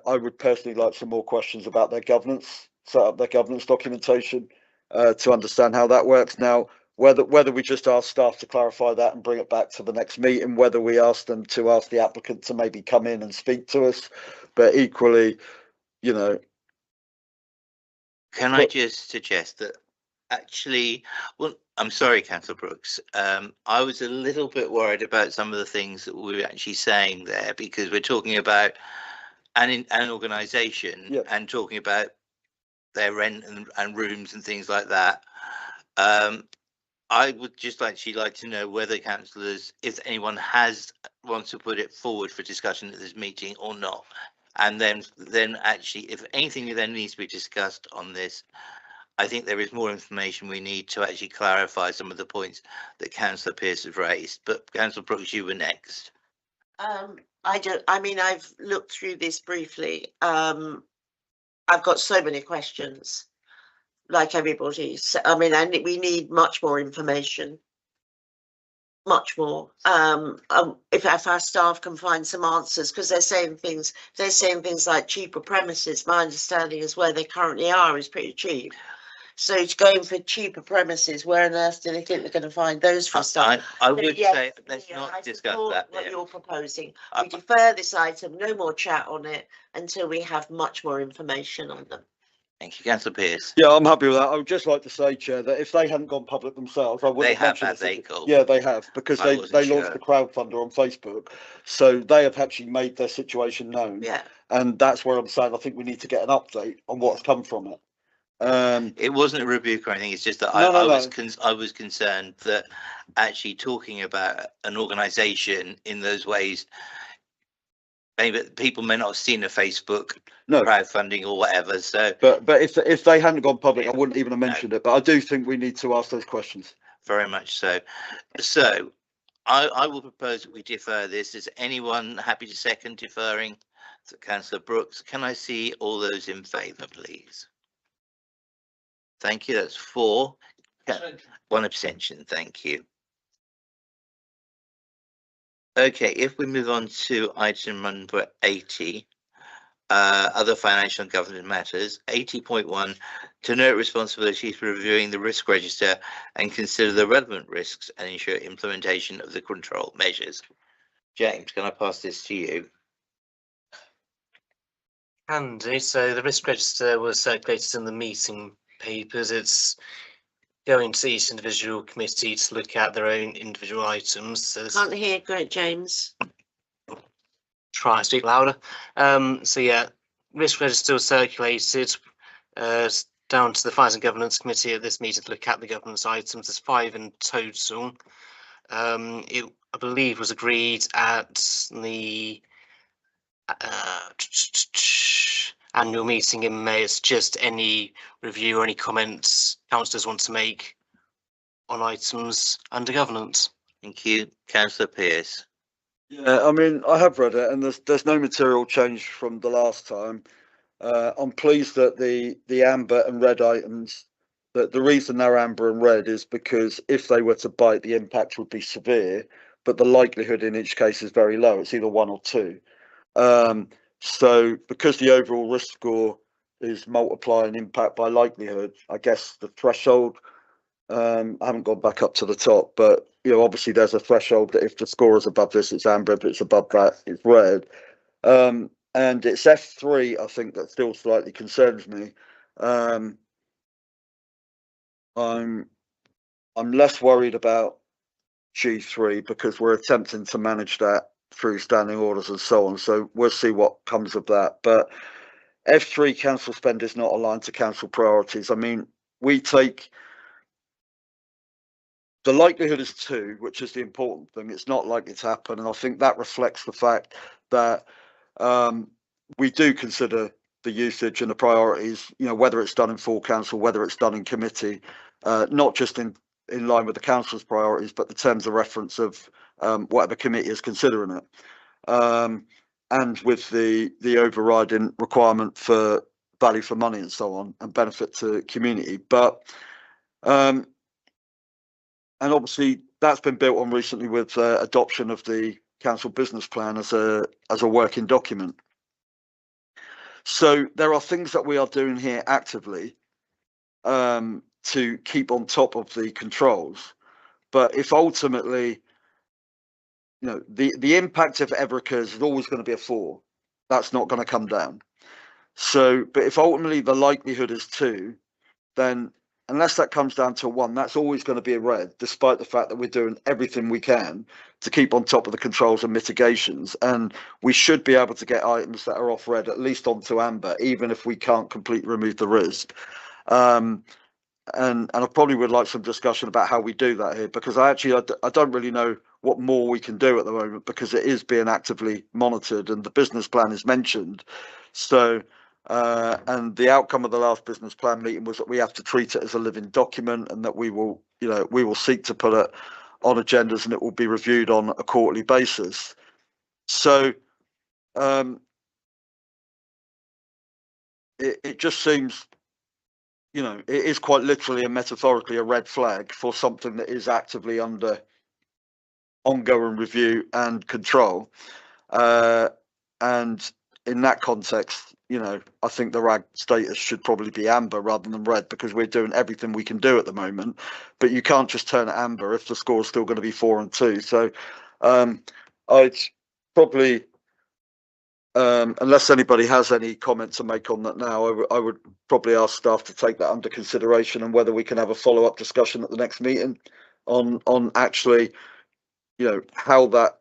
would personally like some more questions about their governance, set up their governance documentation to understand how that works. Now, whether we just ask staff to clarify that and bring it back to the next meeting, whether we ask them to ask the applicant to maybe come in and speak to us, but equally, you know. Can I just suggest that actually, well, I'm sorry, Councillor Brooks. I was a little bit worried about some of the things that we were actually saying there, because we're talking about an organisation Yeah. and talking about their rent and rooms and things like that. I would just actually like to know whether councillors, if anyone wants to put it forward for discussion at this meeting or not. And then actually, if anything then needs to be discussed on this, I think there is more information we need to actually clarify some of the points that Councillor Pearce has raised. But Councillor Brooks, you were next. I've looked through this briefly. I've got so many questions, like everybody. So, I mean, and we need much more information. Much more. If our staff can find some answers, because they're saying things like cheaper premises. My understanding is where they currently are is pretty cheap. So it's going for cheaper premises. Where on earth do they think they're going to find those for staff? I would say let's not discuss that. What you're proposing. We defer this item, no more chat on it until we have much more information on them. Thank you, Councillor Pearce. Yeah, I'm happy with that. I would just like to say, Chair, that if they hadn't gone public themselves, I wouldn't They have have, mentioned have they, Cole? Yeah, they have, because I they wasn't launched sure. the crowdfunder on Facebook. So they have actually made their situation known. Yeah. And that's where I'm saying I think we need to get an update on what's come from it. It wasn't a rebuke or anything. It's just that No, I no. was concerned that actually talking about an organisation in those ways, maybe people may not have seen a Facebook No, crowdfunding or whatever. So but if they hadn't gone public, I wouldn't even have mentioned it. But I do think we need to ask those questions. very much so. So I will propose that we defer this. Is anyone happy to second deferring? So Councillor Brooks, can I see all those in favour, please? Thank you. That's 4. 1 abstention. Thank you. Okay, if we move on to item number 80, other financial and government matters, 80.1, to note responsibilities for reviewing the risk register and consider the relevant risks and ensure implementation of the control measures. James, can I pass this to you? Andy, so the risk register was circulated in the meeting papers. It's going to each individual committee to look at their own individual items. So Can't hear, great, James. try and speak louder. So yeah, risk register was circulated down to the Finance and Governance Committee at this meeting to look at the governance items. There's 5 in total. It, I believe, was agreed at the annual meeting in May. It's just any review or any comments councillors want to make on items under governance. Thank you. Councillor Pearce. Yeah, I mean, I have read it, and there's no material change from the last time. I'm pleased that the amber and red items, that the reason they're amber and red is because if they were to bite, the impact would be severe, but the likelihood in each case is very low. It's either 1 or 2. So because the overall risk score is multiplying impact by likelihood, I guess the threshold, I haven't gone back up to the top, but you know, obviously there's a threshold that if the score is above this, it's amber. If it's above that, it's red. And it's F3, I think, that still slightly concerns me. I'm less worried about G3 because we're attempting to manage that through standing orders and so on. So we'll see what comes of that. But F3 council spend is not aligned to council priorities. I mean, we take the likelihood is 2, which is the important thing. It's not likely to happen, and I think that reflects the fact that we do consider the usage and the priorities, you know, whether it's done in full council, whether it's done in committee, not just in line with the council's priorities, but the terms of reference of whatever committee is considering it, and with the overriding requirement for value for money and so on, and benefit to community. But and obviously that's been built on recently with adoption of the council business plan as a working document. So there are things that we are doing here actively to keep on top of the controls. But if ultimately, you know, the impact, if it ever occurs, is always going to be a 4. That's not going to come down. So, but if ultimately the likelihood is 2, then unless that comes down to 1, that's always going to be a red, despite the fact that we're doing everything we can to keep on top of the controls and mitigations. And we should be able to get items that are off red at least onto amber, even if we can't completely remove the risk. And I probably would like some discussion about how we do that here, because I don't really know what more we can do at the moment, because it is being actively monitored and the business plan is mentioned. So and the outcome of the last business plan meeting was that we have to treat it as a living document, and that we will seek to put it on agendas, and it will be reviewed on a quarterly basis. So it just seems, you know, it is quite literally and metaphorically a red flag for something that is actively under ongoing review and control. And in that context, you know, I think the RAG status should probably be amber rather than red, because we're doing everything we can do at the moment. But you can't just turn it amber if the score is still going to be 4 and 2. So I'd probably, unless anybody has any comment to make on that now, I would probably ask staff to take that under consideration, and whether we can have a follow-up discussion at the next meeting on actually, you know, how that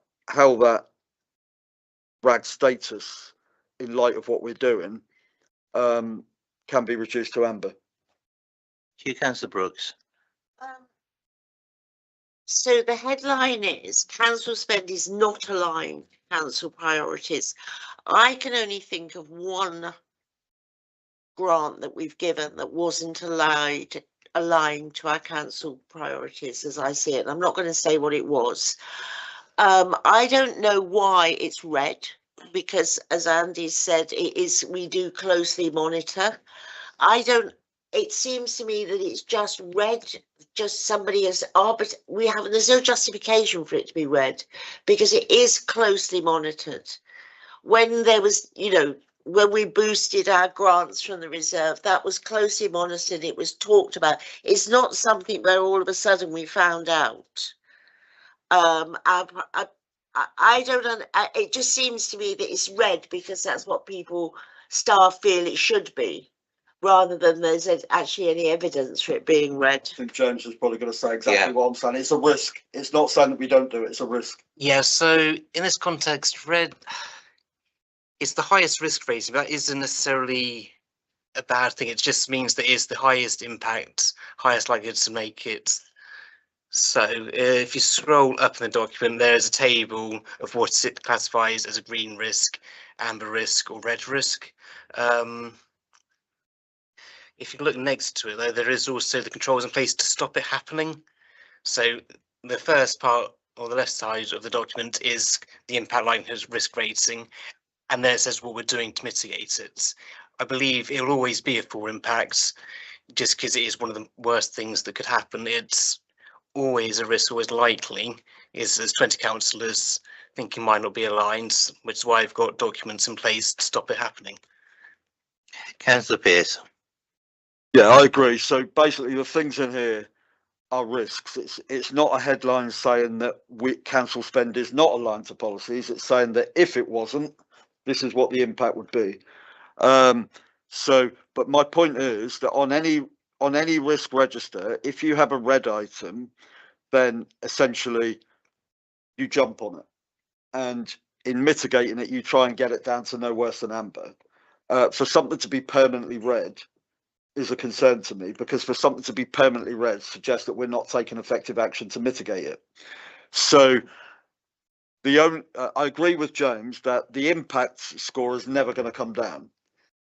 RAG status, in light of what we're doing, can be reduced to amber. Councillor Brooks. So the headline is council spend is not aligned to council priorities. I can only think of one grant that we've given that wasn't aligned to our council priorities, as I see it. I'm not going to say what it was. I don't know why it's red, because as Andy said, we do closely monitor. It seems to me that it's just red, just somebody has there's no justification for it to be red, because it is closely monitored. When there was, you know, when we boosted our grants from the reserve, that was closely monitored, it was talked about. It's not something where all of a sudden we found out. It just seems to me that it's red because that's what staff feel it should be, rather than there's actually any evidence for it being red. I think James is probably going to say exactly what I'm saying. It's a risk. It's not saying that we don't do it. It's a risk. Yeah, so in this context, red, it's the highest risk rating. That isn't necessarily a bad thing. It just means that it's the highest impact, highest likelihood to make it. So if you scroll up in the document, there's a table of what it classifies as a green risk, amber risk, or red risk. If you look next to it, though, there is also the controls in place to stop it happening. So the first part, or the left side of the document, is the impact likelihood risk rating, and there it says what we're doing to mitigate it. I believe it'll always be a 4 impact, just because it is one of the worst things that could happen. It's always a risk, always likely, there's 20 councillors thinking might not be aligned, which is why I've got documents in place to stop it happening. Councillor Pearce. Yeah, I agree. So basically the things in here are risks. It's not a headline saying that council spend is not aligned to policies. It's saying that if it wasn't, this is what the impact would be. But my point is that on any risk register, if you have a red item, then essentially you jump on it. and in mitigating it, you try and get it down to no worse than amber. For something to be permanently red is a concern to me, because for something to be permanently red suggests that we're not taking effective action to mitigate it. So I agree with James that the impact score is never going to come down,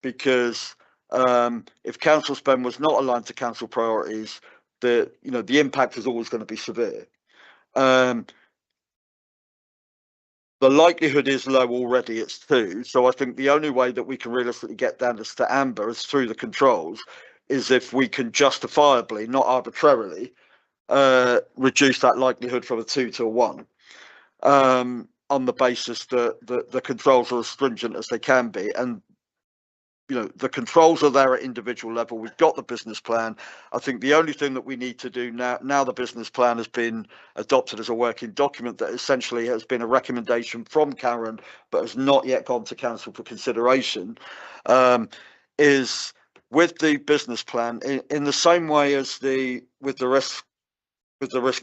because if council spend was not aligned to council priorities, the impact is always going to be severe. The likelihood is low already, it's 2. So I think the only way that we can realistically get down to amber is through the controls, is if we can justifiably, not arbitrarily, reduce that likelihood from a 2 to a 1, on the basis that the controls are as stringent as they can be. And the controls are there at individual level. We've got the business plan. I think the only thing that we need to do now the business plan has been adopted as a working document that essentially has been a recommendation from Karen, but has not yet gone to council for consideration, is with the business plan, in the same way as with the risk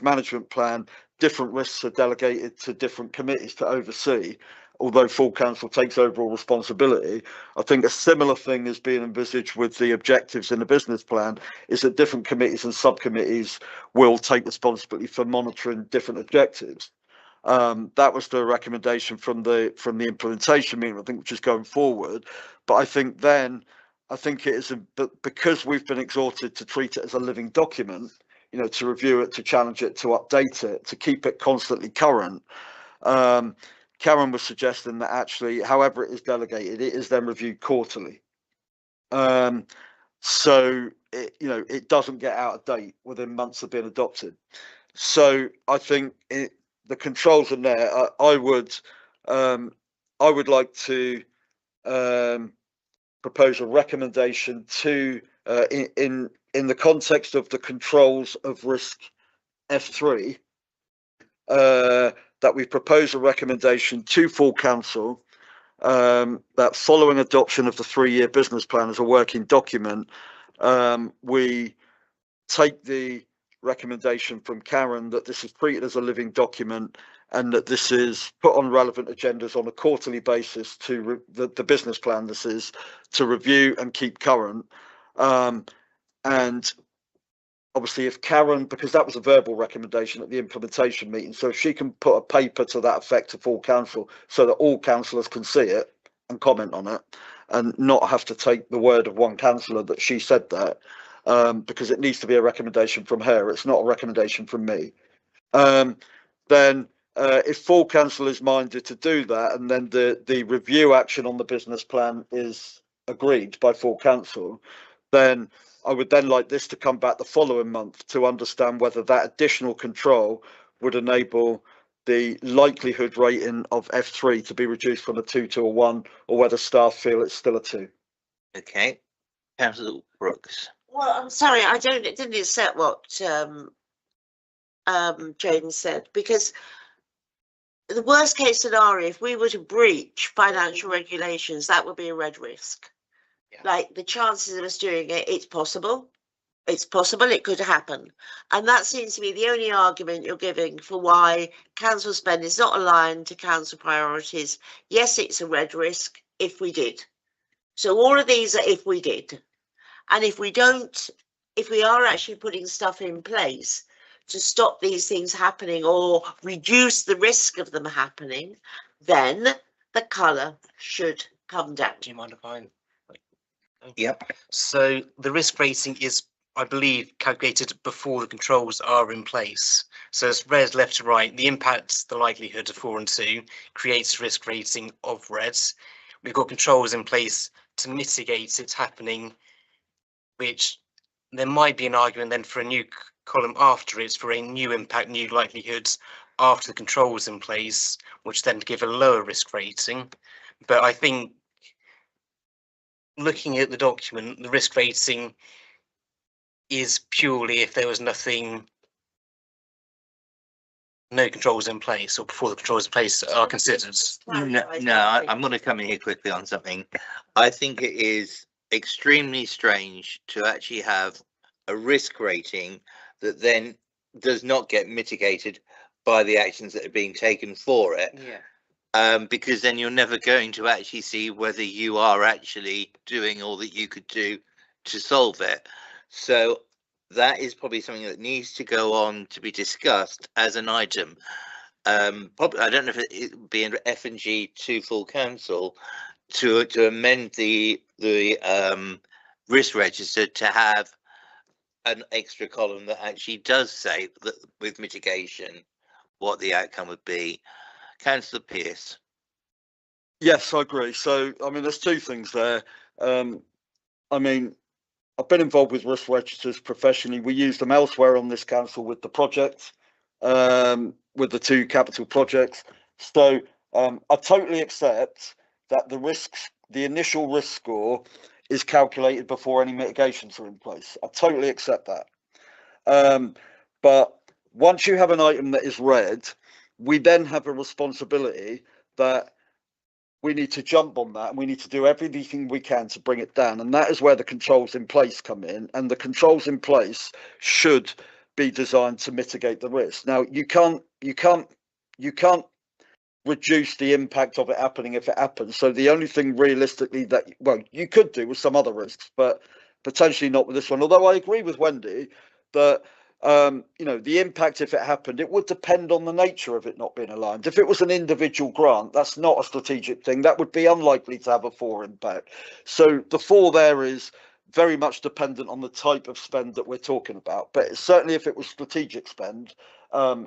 management plan, different risks are delegated to different committees to oversee, although full council takes overall responsibility. I think a similar thing is being envisaged with the objectives in the business plan, is that different committees and subcommittees will take responsibility for monitoring different objectives. That was the recommendation from the implementation meeting, I think, which is going forward. But I think it is because we've been exhorted to treat it as a living document, to review it, to challenge it, to update it, to keep it constantly current. Karen was suggesting that actually, however it is delegated, it is then reviewed quarterly. So it doesn't get out of date within months of being adopted. So I think the controls are there. I would like to propose a recommendation to in the context of the controls of risk F3, that we propose a recommendation to full council, that following adoption of the 3-year business plan as a working document, we take the recommendation from Karen that this is treated as a living document, and that this is put on relevant agendas on a quarterly basis to the business plan, this is to review and keep current. And obviously if Karen, because that was a verbal recommendation at the implementation meeting, so if she can put a paper to that effect to full council so that all councillors can see it and comment on it, and not have to take the word of one councillor that she said that, because it needs to be a recommendation from her, it's not a recommendation from me. Then if full council is minded to do that, and then the review action on the business plan is agreed by full council, then I would then like this to come back the following month to understand whether that additional control would enable the likelihood rating of F3 to be reduced from a 2 to a 1, or whether staff feel it's still a 2. Okay, Councillor Brooks. Well, I'm sorry, I didn't accept what James said, because the worst case scenario, if we were to breach financial regulations, that would be a red risk. Yeah. Like the chances of us doing it, it's possible, it could happen. And that seems to be the only argument you're giving for why council spend is not aligned to council priorities. Yes, it's a red risk if we did. So all of these are if we did. And if we don't, if we are actually putting stuff in place to stop these things happening or reduce the risk of them happening, then the colour should come down. Do you mind if I? Yep. So the risk rating is, I believe, calculated before the controls are in place. So it's red left to right. The impact, the likelihood of 4 and 2 creates a risk rating of reds. We've got controls in place to mitigate it happening, which there might be an argument then for a new column after it for a new impact, new likelihoods after the controls in place, which then give a lower risk rating. But I think looking at the document, the risk rating is purely if there was no controls in place, or before the controls in place are considered. No, I'm going to come in here quickly on something. I think it is extremely strange to actually have a risk rating that then does not get mitigated by the actions that are being taken for it. Yeah. because then you're never going to actually see whether you are actually doing all that you could do to solve it. So that is probably something that needs to go on to be discussed as an item. Probably, I don't know if it would be an F&G to full council to amend the risk register to have an extra column that actually does say that with mitigation what the outcome would be. Councillor Pearce. Yes, I agree. So, I mean, there's two things there. I mean, I've been involved with risk registers professionally. We use them elsewhere on this council with the project, with the two capital projects. So I totally accept that the initial risk score is calculated before any mitigations are in place. I totally accept that. But once you have an item that is red, we then have a responsibility that we need to jump on that and we need to do everything we can to bring it down. And that is where the controls in place come in. And the controls in place should be designed to mitigate the risk. Now, you can't reduce the impact of it happening if it happens. So the only thing realistically that, well, you could do with some other risks, but potentially not with this one. Although I agree with Wendy that the impact if it happened, it would depend on the nature of it not being aligned. If it was an individual grant, that's not a strategic thing. That would be unlikely to have a 4 impact. So the 4 there is very much dependent on the type of spend that we're talking about. But certainly if it was strategic spend,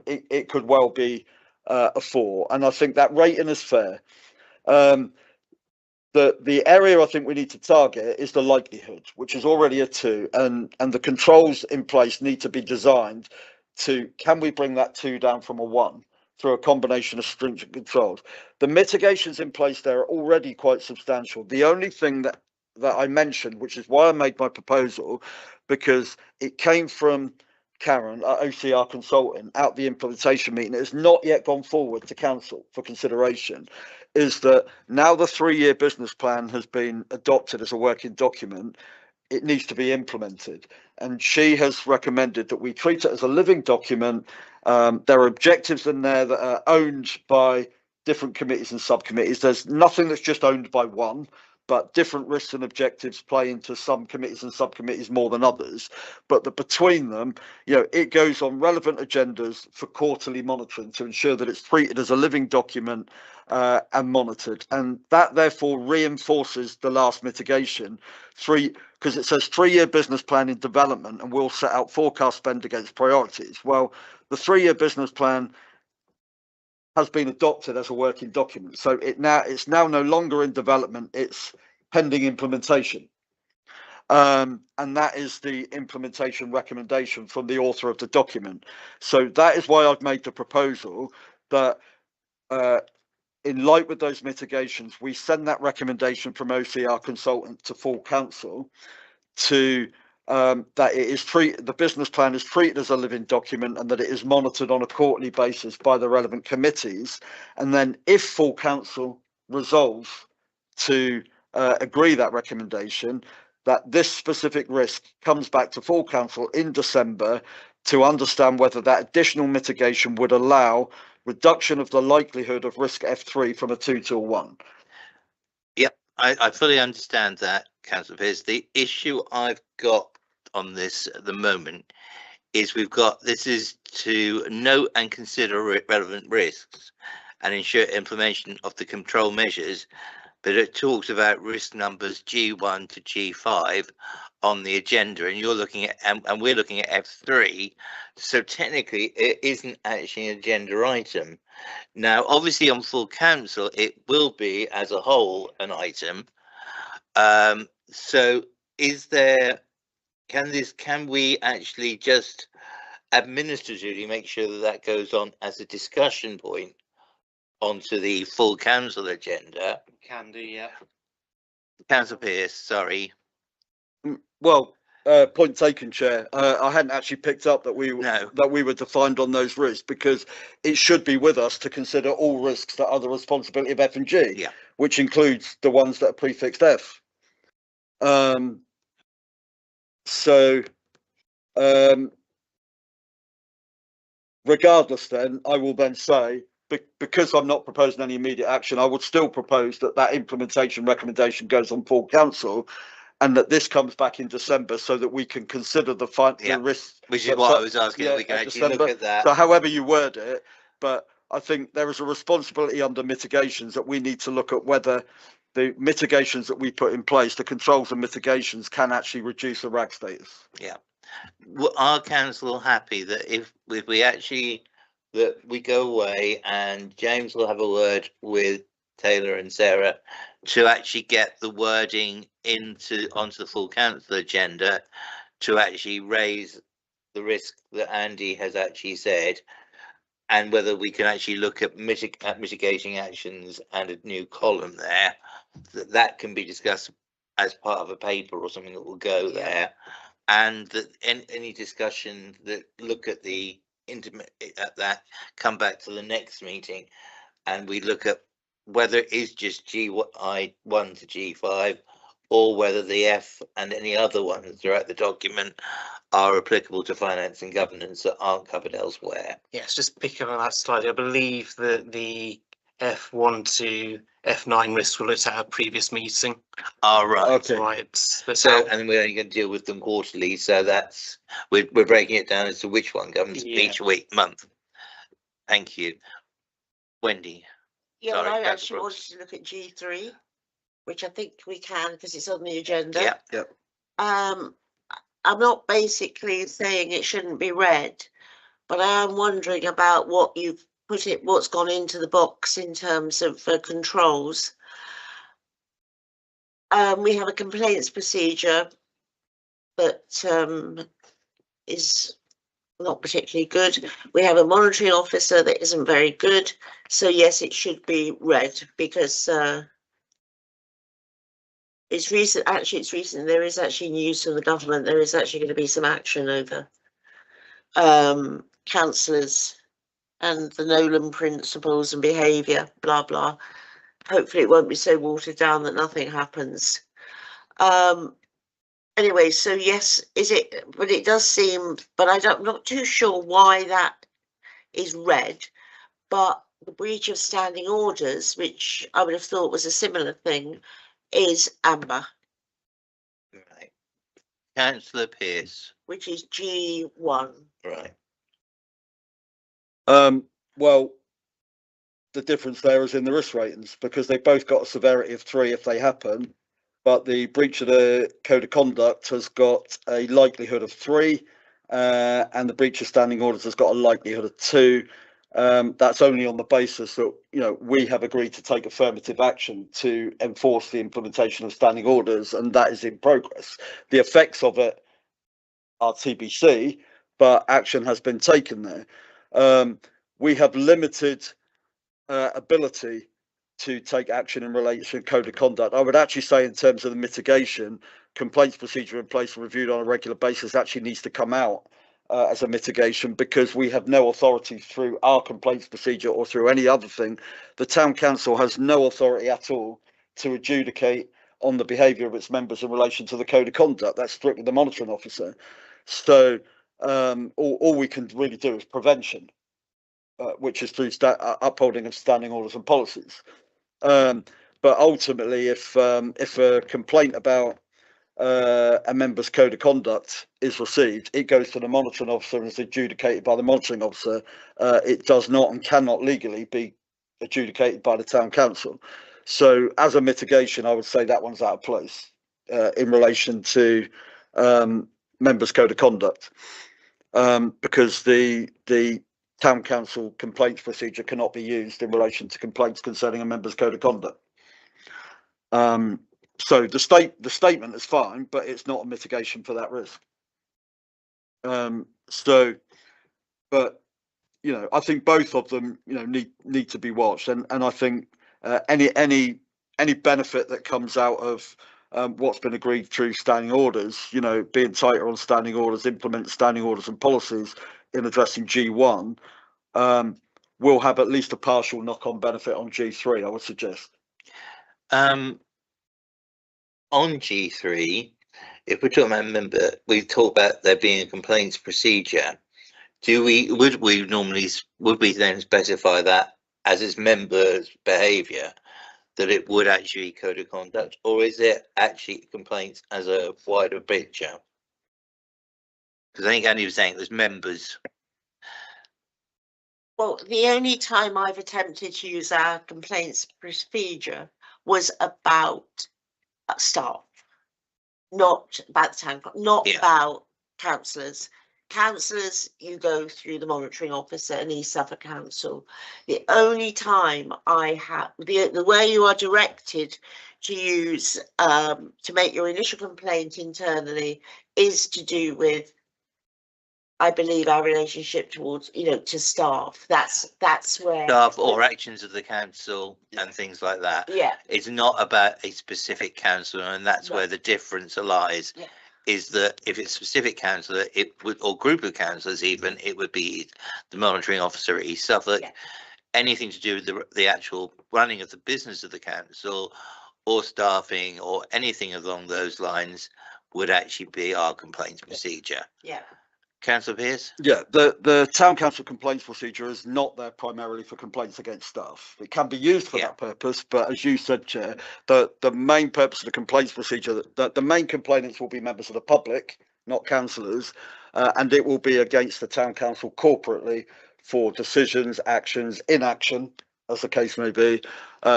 it could well be a 4. And I think that rating is fair. The area I think we need to target is the likelihood, which is already a 2, and the controls in place need to be designed to, can we bring that 2 down from a 1 through a combination of stringent controls? The mitigations in place there are already quite substantial. The only thing that I mentioned, which is why I made my proposal, because it came from Karen at OCR Consulting out the implementation meeting, it has not yet gone forward to council for consideration, is that now the 3-year business plan has been adopted as a working document, it needs to be implemented. And she has recommended that we treat it as a living document. There are objectives in there that are owned by different committees and subcommittees. There's nothing that's just owned by one, but different risks and objectives play into some committees and subcommittees more than others. But that between them, it goes on relevant agendas for quarterly monitoring to ensure that it's treated as a living document and monitored. And that therefore reinforces the last mitigation, because it says 3-year business plan in development and we'll set out forecast spend against priorities. Well, the 3-year business plan has been adopted as a working document. So it's now no longer in development, it's pending implementation. And that is the implementation recommendation from the author of the document. So that is why I've made the proposal that in light with those mitigations, we send that recommendation from OCR Consultant to full council to that it is the business plan is treated as a living document and that it is monitored on a quarterly basis by the relevant committees. And then if full council resolve to agree that recommendation, that this specific risk comes back to full council in December to understand whether that additional mitigation would allow reduction of the likelihood of risk F3 from a 2 to a 1. Yep, I fully understand that, Councillor Pearce. The issue I've got on this at the moment is this is to note and consider relevant risks and ensure implementation of the control measures, but it talks about risk numbers G1 to G5 on the agenda, and you're looking at and we're looking at F3, so technically it isn't actually an agenda item. Now obviously on full council it will be as a whole an item. So can we actually just administratively make sure that goes on as a discussion point onto the full council agenda? Can do, yeah. Councillor Pearce, sorry. Well, point taken, Chair. I hadn't actually picked up that we were defined on those risks, because it should be with us to consider all risks that are the responsibility of F&G, which includes the ones that are prefixed F. Regardless, then I will then say because I'm not proposing any immediate action, I would still propose that that implementation recommendation goes on full council, and that this comes back in December so that we can consider the Yeah. risks. Which is what I was asking, if we can at actually look December. at that. So however you word it, but I think there is a responsibility under mitigations that we need to look at whether the mitigations that we put in place, the controls and mitigations, can actually reduce the RAG status. Are council happy that if we actually, that we go away and James will have a word with Taylor and Sarah to actually get the wording onto the full council agenda to actually raise the risk that Andy has actually said, and whether we can actually look at mitigating actions and a new column there, that can be discussed as part of a paper or something that will go there, and that any discussion that look at the at that come back to the next meeting, and we look at whether it is just GI1 to G5, or whether the F and any other ones throughout the document are applicable to finance and governance that aren't covered elsewhere. Yes, just picking on that slide, I believe that the F1 to F9 risks were looked at our previous meeting. All right. Okay. Right. But So, and we're only going to deal with them quarterly, so that's we're breaking it down as to which one governs Yeah. each month. Thank you, Wendy. Yeah, Sorry, well, I Councillor actually wanted Brooks. to look at G3, which I think we can because it's on the agenda. Yeah. Yep. I'm not basically saying it shouldn't be read, but I am wondering about what you've what's gone into the box in terms of controls. We have a complaints procedure that is not particularly good. We have a monitoring officer that isn't very good. So yes, it should be read because it's recent. Actually, it's recent. There is actually news from the government. There is actually going to be some action over councillors and the Nolan principles and behaviour, blah, blah. Hopefully it won't be so watered down that nothing happens. Anyway, so yes, but it does seem, but I'm not too sure why that is read, but the breach of standing orders, which I would have thought was a similar thing, is amber, Right. Councillor Pearce. which is G1. Right. Well, the difference there is in the risk ratings, because they've both got a severity of 3 if they happen, but the breach of the code of conduct has got a likelihood of 3, and the breach of standing orders has got a likelihood of 2. That's only on the basis that, you know, we have agreed to take affirmative action to enforce the implementation of standing orders, and that is in progress. The effects of it are TBC, but action has been taken there. We have limited ability to take action in relation to code of conduct. I would actually say, in terms of the mitigation, complaints procedure in place and reviewed on a regular basis actually needs to come out as a mitigation, because we have no authority through our complaints procedure or through any other thing. The town council has no authority at all to adjudicate on the behaviour of its members in relation to the code of conduct. That's strictly the monitoring officer. So all we can really do is prevention, which is through upholding of standing orders and policies. But ultimately, if a complaint about a member's code of conduct is received, it goes to the monitoring officer and is adjudicated by the monitoring officer. It does not and cannot legally be adjudicated by the town council. So as a mitigation, I would say that one's out of place in relation to members' code of conduct, because the town council complaints procedure cannot be used in relation to complaints concerning a member's code of conduct. So the statement is fine, but it's not a mitigation for that risk. But you know, I think both of them, you know, need to be watched, and I think any benefit that comes out of what's been agreed through standing orders, you know, being tighter on standing orders, implement standing orders and policies in addressing G1, will have at least a partial knock-on benefit on G3, I would suggest. On G3, if we're talking about member, we talk about there being a complaints procedure. Would we then specify that as its members' behaviour, that it would actually be code of conduct, or is it actually complaints as a wider picture? Because I think Andy was saying there's members. Well, the only time I've attempted to use our complaints procedure was about staff, not about the town, not Yeah. about councillors. Councillors, you go through the monitoring officer and East Suffolk Council. The only time I have, the way you are directed to use, to make your initial complaint internally is to do with, I believe, our relationship towards, to staff. That's where. Staff or actions of the council and things like that. Yeah, It's not about a specific councillor, and that's No. where the difference lies. Yeah. Is that if it's specific councillor, it would, or group of councillors even, it would be the monitoring officer at East Suffolk. Yeah. Anything to do with the actual running of the business of the council, or staffing, or anything along those lines, would actually be our complaints procedure. yeah. Councillor Pearce? Yeah, the town council complaints procedure is not there primarily for complaints against staff. It can be used for Yeah. that purpose, but as you said, Chair, the main purpose of the complaints procedure, that the main complainants will be members of the public, not councillors, and it will be against the town council corporately for decisions, actions, inaction, as the case may be.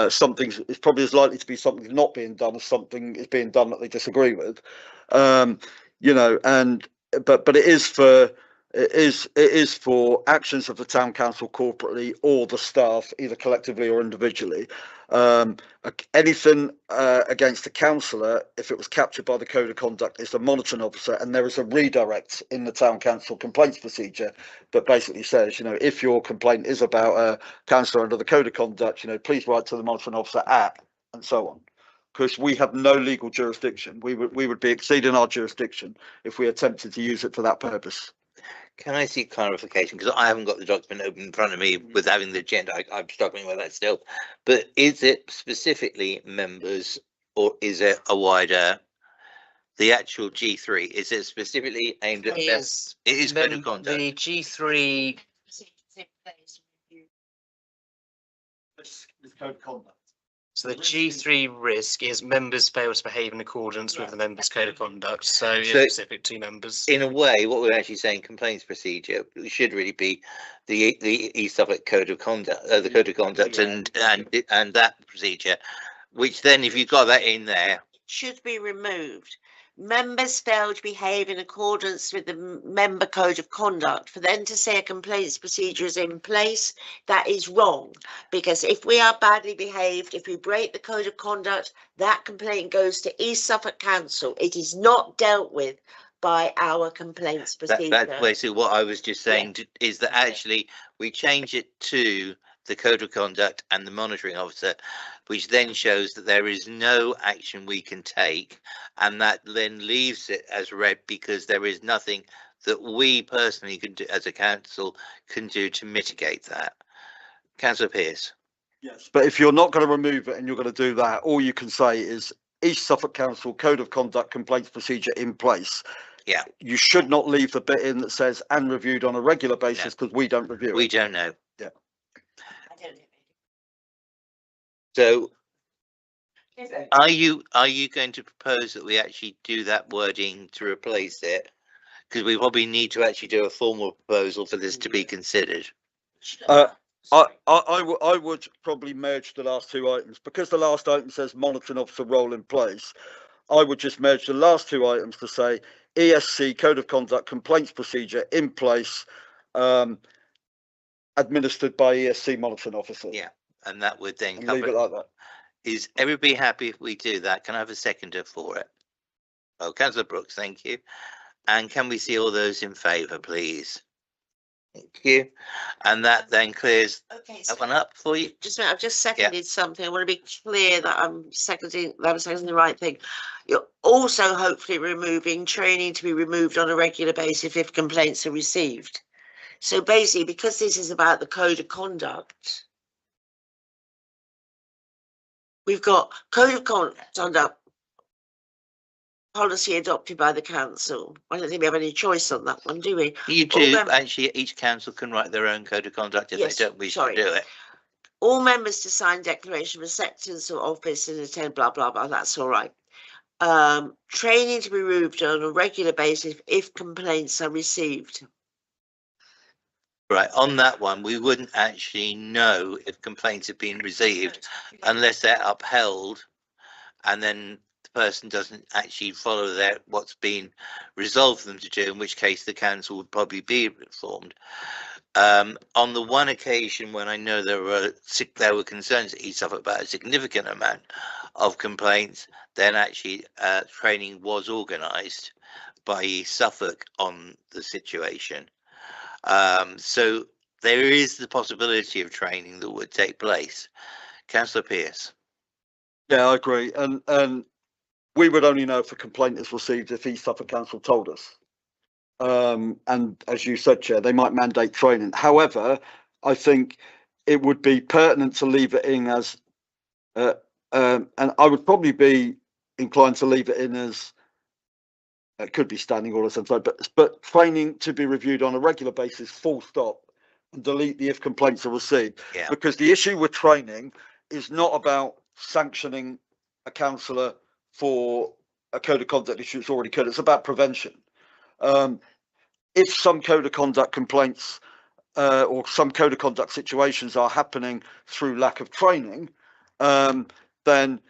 Something is probably as likely to be something not being done as something is being done that they disagree with. But it is for actions of the town council corporately or the staff, either collectively or individually. Anything against the councillor, if it was captured by the code of conduct, is the monitoring officer, and there is a redirect in the town council complaints procedure that basically says, if your complaint is about a councillor under the code of conduct, please write to the monitoring officer at, and so on. Because we have no legal jurisdiction. We would be exceeding our jurisdiction if we attempted to use it for that purpose. Can I see clarification? Because I haven't got the document open in front of me with having the agenda. I'm struggling with that still. But is it specifically members, or is it a wider, the actual G3? Is it specifically aimed at? Yes. It is code of conduct. The G3, This is code of conduct. so the G3 risk is members fail to behave in accordance with the members' code of conduct. So it's So- specific to members. In a way, what we're actually saying, complaints procedure, should really be the East Suffolk Code of Conduct, the Code of Conduct, and that procedure, which then, if you've got that in there, Should be removed. Members fail to behave in accordance with the member code of conduct. For them to say a complaints procedure is in place, that is wrong. Because if we are badly behaved, if we break the code of conduct, that complaint goes to East Suffolk Council. It is not dealt with by our complaints procedure. that's basically what I was just saying, is that actually we change it to the Code of Conduct and the monitoring officer, which then shows that there is no action we can take, and that then leaves it as read because there is nothing that we personally can do as a council can do to mitigate that. Councillor Pearce? Yes, but if you're not going to remove it and you're going to do that, all you can say is East Suffolk Council Code of Conduct complaints procedure in place. Yeah. You should not leave the bit in that says and reviewed on a regular basis, because we don't review We it. don't know. I don't know. So Is it? are you going to propose that we actually do that wording to replace it? Because we probably need to actually do a formal proposal for this to be considered. I would probably merge the last two items, because the last item says monitoring officer role in place. I would just merge the last two items to say ESC Code of Conduct complaints procedure in place, administered by ESC monitoring officer. Yeah. And that would then And leave cover it it. like that. Is everybody happy if we do that? Can I have a seconder for it? Oh, Councillor Brooks, thank you. And can we see all those in favour, please? Thank you. And that then clears Okay, so that one up for you. just a minute, I've just seconded something. I want to be clear that I'm seconding the right thing. You're also hopefully removing training to be removed on a regular basis if complaints are received. So basically, because this is about the code of conduct, we've got code of conduct policy adopted by the council. I don't think we have any choice on that one, do we? You do, actually, each council can write their own code of conduct if Yes, they don't wish to sorry. do it. all members to sign declaration of acceptance of office and attend blah, blah, blah, that's all right. Training to be reviewed on a regular basis if complaints are received. Right, on that one, we wouldn't actually know if complaints have been received unless they're upheld and then the person doesn't actually follow what's been resolved for them to do, in which case the council would probably be informed. On the one occasion when I know there were concerns at East Suffolk about a significant amount of complaints, then actually training was organised by East Suffolk on the situation. So there is the possibility of training that would take place. Councillor Pearce. Yeah, I agree. And we would only know if a complaint is received if East Suffolk Council told us. And as you said, Chair, they might mandate training. However, I think it would be pertinent to leave it in as, and I would probably be inclined to leave it in as, it could be standing orders sometimes, but training to be reviewed on a regular basis, full stop, and delete the if complaints are received. Yeah. Because the issue with training is not about sanctioning a councillor for a code of conduct issue that's already occurred. It's about prevention. If some code of conduct complaints or some code of conduct situations are happening through lack of training, then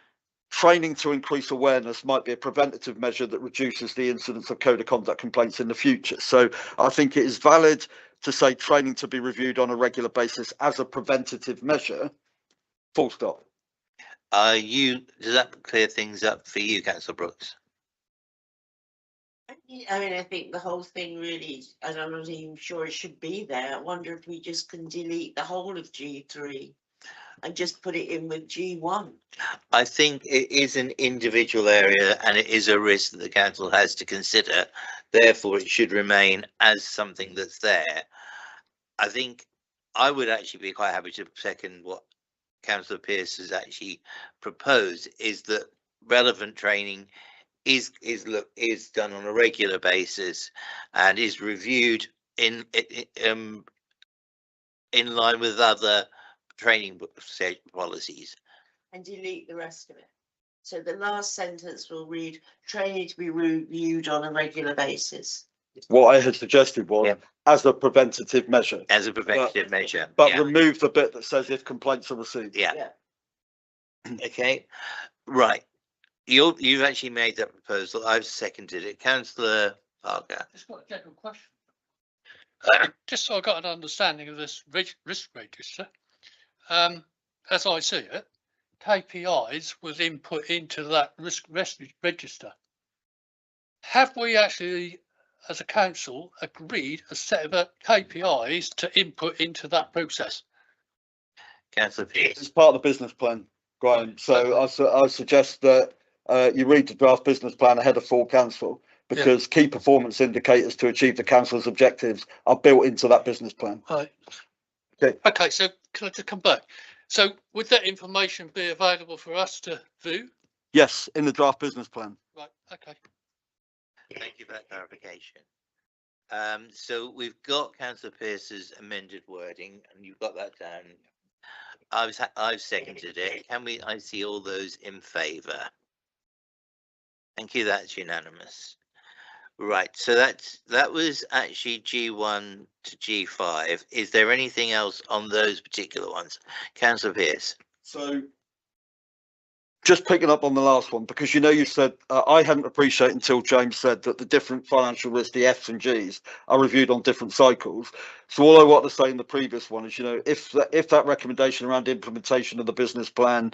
training to increase awareness might be a preventative measure that reduces the incidence of code of conduct complaints in the future. So I think it is valid to say training to be reviewed on a regular basis as a preventative measure, full stop. Does that clear things up for you, Councillor Brooks? I mean, I think the whole thing really, and I'm not even sure it should be there. I wonder if we just can delete the whole of G3 and just put it in with G1. I think it is an individual area and it is a risk that the council has to consider. Therefore, it should remain as something that's there. I think I would actually be quite happy to second what Councillor Pearce has actually proposed, is that relevant training is done on a regular basis and is reviewed in line with other training policies. And delete the rest of it. So the last sentence will read, training to be reviewed on a regular basis. What I had suggested was as a preventative measure. As a preventative measure. But remove the bit that says if complaints are received. Yeah. Okay, right. You've actually made that proposal. I've seconded it. Councillor Parker. Just got a general question. Just so I got an understanding of this risk register. As I see it, KPIs was input into that risk register. Have we actually, as a council, agreed a set of KPIs to input into that process? Councillor Pearce. It's part of the business plan, Graham. So I suggest that you read the draft business plan ahead of full council, because key performance indicators to achieve the council's objectives are built into that business plan. Right. Okay. So can I just come back? So would that information be available for us to view? Yes, in the draft business plan. Right. Okay. Thank you for that clarification. So we've got Councillor Pearce's amended wording, and you've got that down. I've seconded it. I see all those in favour? Thank you. That's unanimous. Right. So that was actually G1 to G5. Is there anything else on those particular ones, Councillor Pearce? So Just picking up on the last one, because you said I hadn't appreciated until James said that the different financial risks, the Fs and Gs, are reviewed on different cycles. So all I want to say in the previous one is, if that recommendation around implementation of the business plan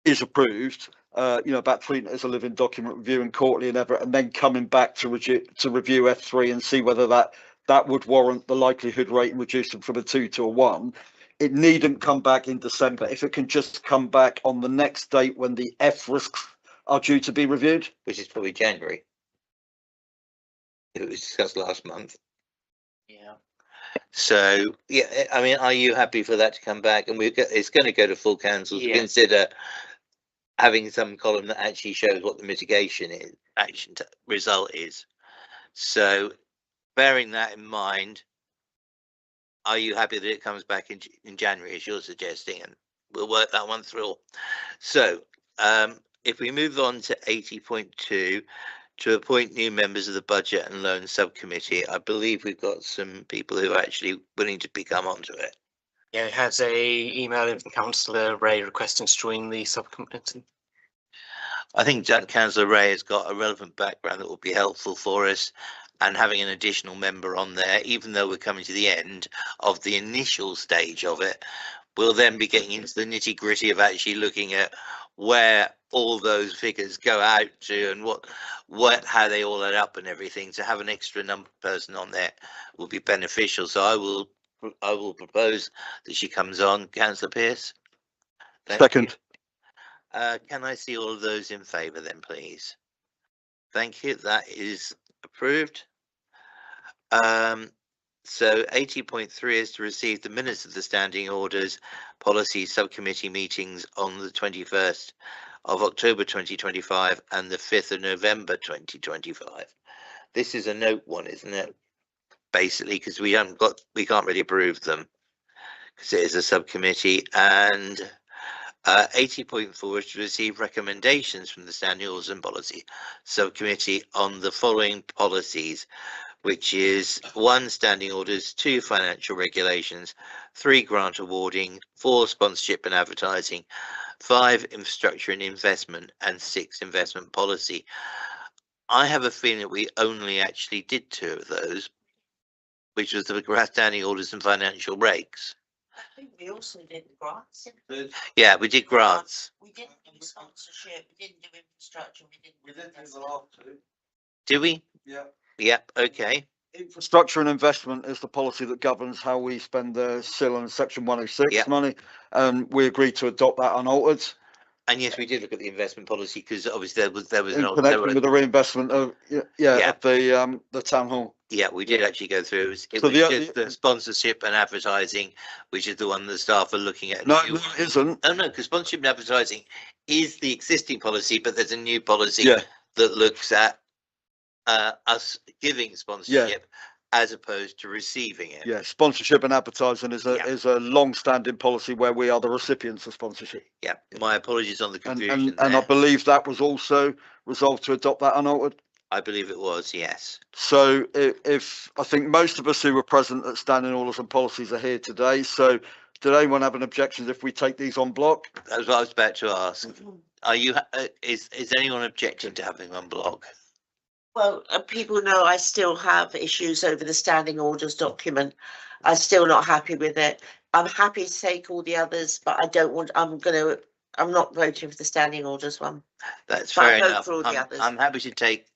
is approved, about treating it as a living document, reviewing quarterly and then coming back to review F3 and see whether that would warrant the likelihood rating reducing from a 2 to a 1. It needn't come back in December. If it can just come back on the next date when the F risks are due to be reviewed. Which is probably January. It was discussed last month. Yeah. So, I mean, are you happy for that to come back? And it's going to go to full council to consider having some column that actually shows what the mitigation result is. So, bearing that in mind, are you happy that it comes back in January, as you're suggesting, and we'll work that one through? So, if we move on to 80.2, to appoint new members of the Budget and Loan Subcommittee, I believe we've got some people who are actually willing to become onto it. Yeah, it has a email in from Councillor Ray requesting to join the subcommittee. I think that Councillor Ray has got a relevant background that will be helpful for us, and having an additional member on there, even though we're coming to the end of the initial stage of it, we'll then be getting into the nitty gritty of actually looking at where all those figures go out to and how they all add up and everything. To have an extra number person on there will be beneficial. So I will propose that she comes on. Councillor Pearce. Thank Second. you. Can I see all of those in favour then, please? Thank you. That is approved. So 80.3 is to receive the minutes of the Standing Orders Policy Subcommittee meetings on the 21st of October 2025 and the 5th of November 2025. This is a note one, isn't it? Basically, because we can't really approve them because it is a subcommittee. And 80.4 is to receive recommendations from the Standing Orders and Policy Subcommittee on the following policies, which is 1, standing orders, 2, financial regulations, 3, grant awarding, 4, sponsorship and advertising, 5, infrastructure and investment, and 6, investment policy. I have a feeling that we only actually did 2 of those, which was the standing orders and financial regs. I think we also did grants. Yeah, we did grants. We didn't do sponsorship, we didn't do infrastructure, We did do the last two. Did we? Yeah. Yep, okay. Infrastructure and investment is the policy that governs how we spend the SIL and Section 106 Yeah. money. We agreed to adopt that unaltered And yes, we did look at the investment policy because obviously there was in an connection with the reinvestment of, Yeah. of the town hall. yeah, we did actually go through. It So was the- just the sponsorship and advertising, which is the one the staff are looking at. No, it isn't. Oh no, because sponsorship and advertising is the existing policy, but there's a new policy Yeah. that looks at us giving sponsorship as opposed to receiving it. Yeah, sponsorship and advertising is Yeah. a long-standing policy where we are the recipients of sponsorship. Yeah, my apologies on the And confusion and I there. believe that was also resolved to adopt that unaltered. I believe it was, yes. So if I think most of us who were present at standing orders and policies are here today, so did anyone have an objection if we take these on block? That's what I was about to ask. Are you, is anyone objecting to having one block? Well, people know I still have issues over the standing orders document. I'm still not happy with it. I'm happy to take all the others, but I'm not voting for the standing orders one. That's But I fair vote enough. for all the others. I'm happy to take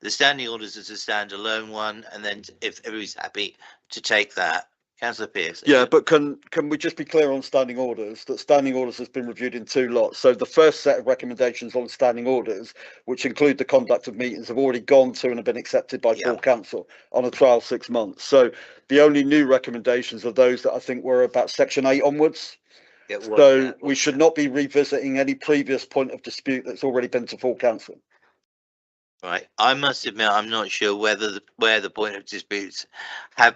the standing orders as a standalone one, and then if everybody's happy to take that. Councillor Pearce. Yeah, but can we just be clear on standing orders, that standing orders has been reviewed in 2 lots. So the first set of recommendations on standing orders, which include the conduct of meetings, have already gone to and have been accepted by full council on a trial 6 months. So the only new recommendations are those that I think were about Section 8 onwards. So we should not be revisiting any previous point of dispute that's already been to full council. Right, I must admit, I'm not sure where the point of disputes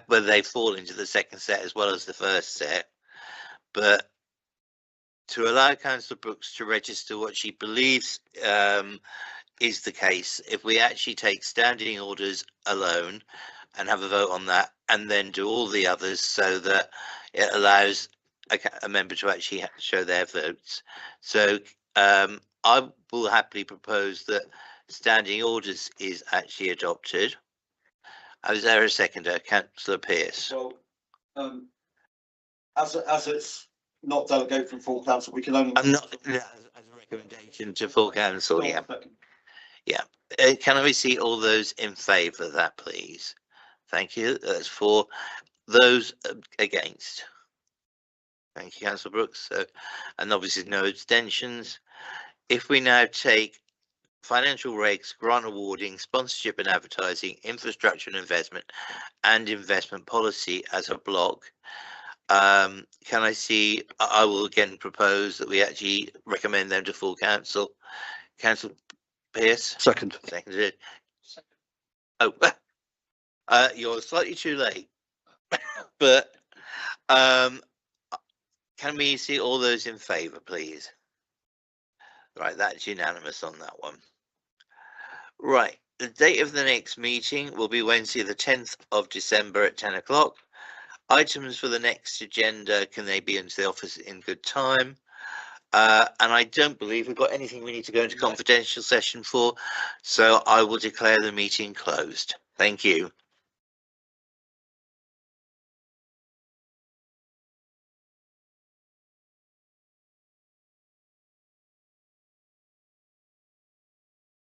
whether they fall into the second set as well as the first set. But to allow Councillor Brooks to register what she believes is the case, if we actually take standing orders alone and have a vote on that, and then do all the others so that it allows a member to actually show their votes. So I will happily propose that standing orders is actually adopted. Is there a seconder? Councillor Pearce. Well, as it's not delegated from full council, we can only. I'm not as a recommendation to full council. Yeah. Can I see all those in favour of that, please? Thank you. That's 4. Those against. Thank you, Councillor Brooks. So, and obviously no abstentions. If we now take financial regs, grant awarding, sponsorship and advertising, infrastructure and investment policy as a block, can I see, I will again propose that we actually recommend them to full council. Councillor Pearce? Second. Seconded. Oh, you're slightly too late. But can we see all those in favour, please? Right, that's unanimous on that one. Right, the date of the next meeting will be Wednesday, the 10th of December at 10 o'clock. Items for the next agenda, can they be into the office in good time? And I don't believe we've got anything we need to go into confidential session for, so I will declare the meeting closed. Thank you.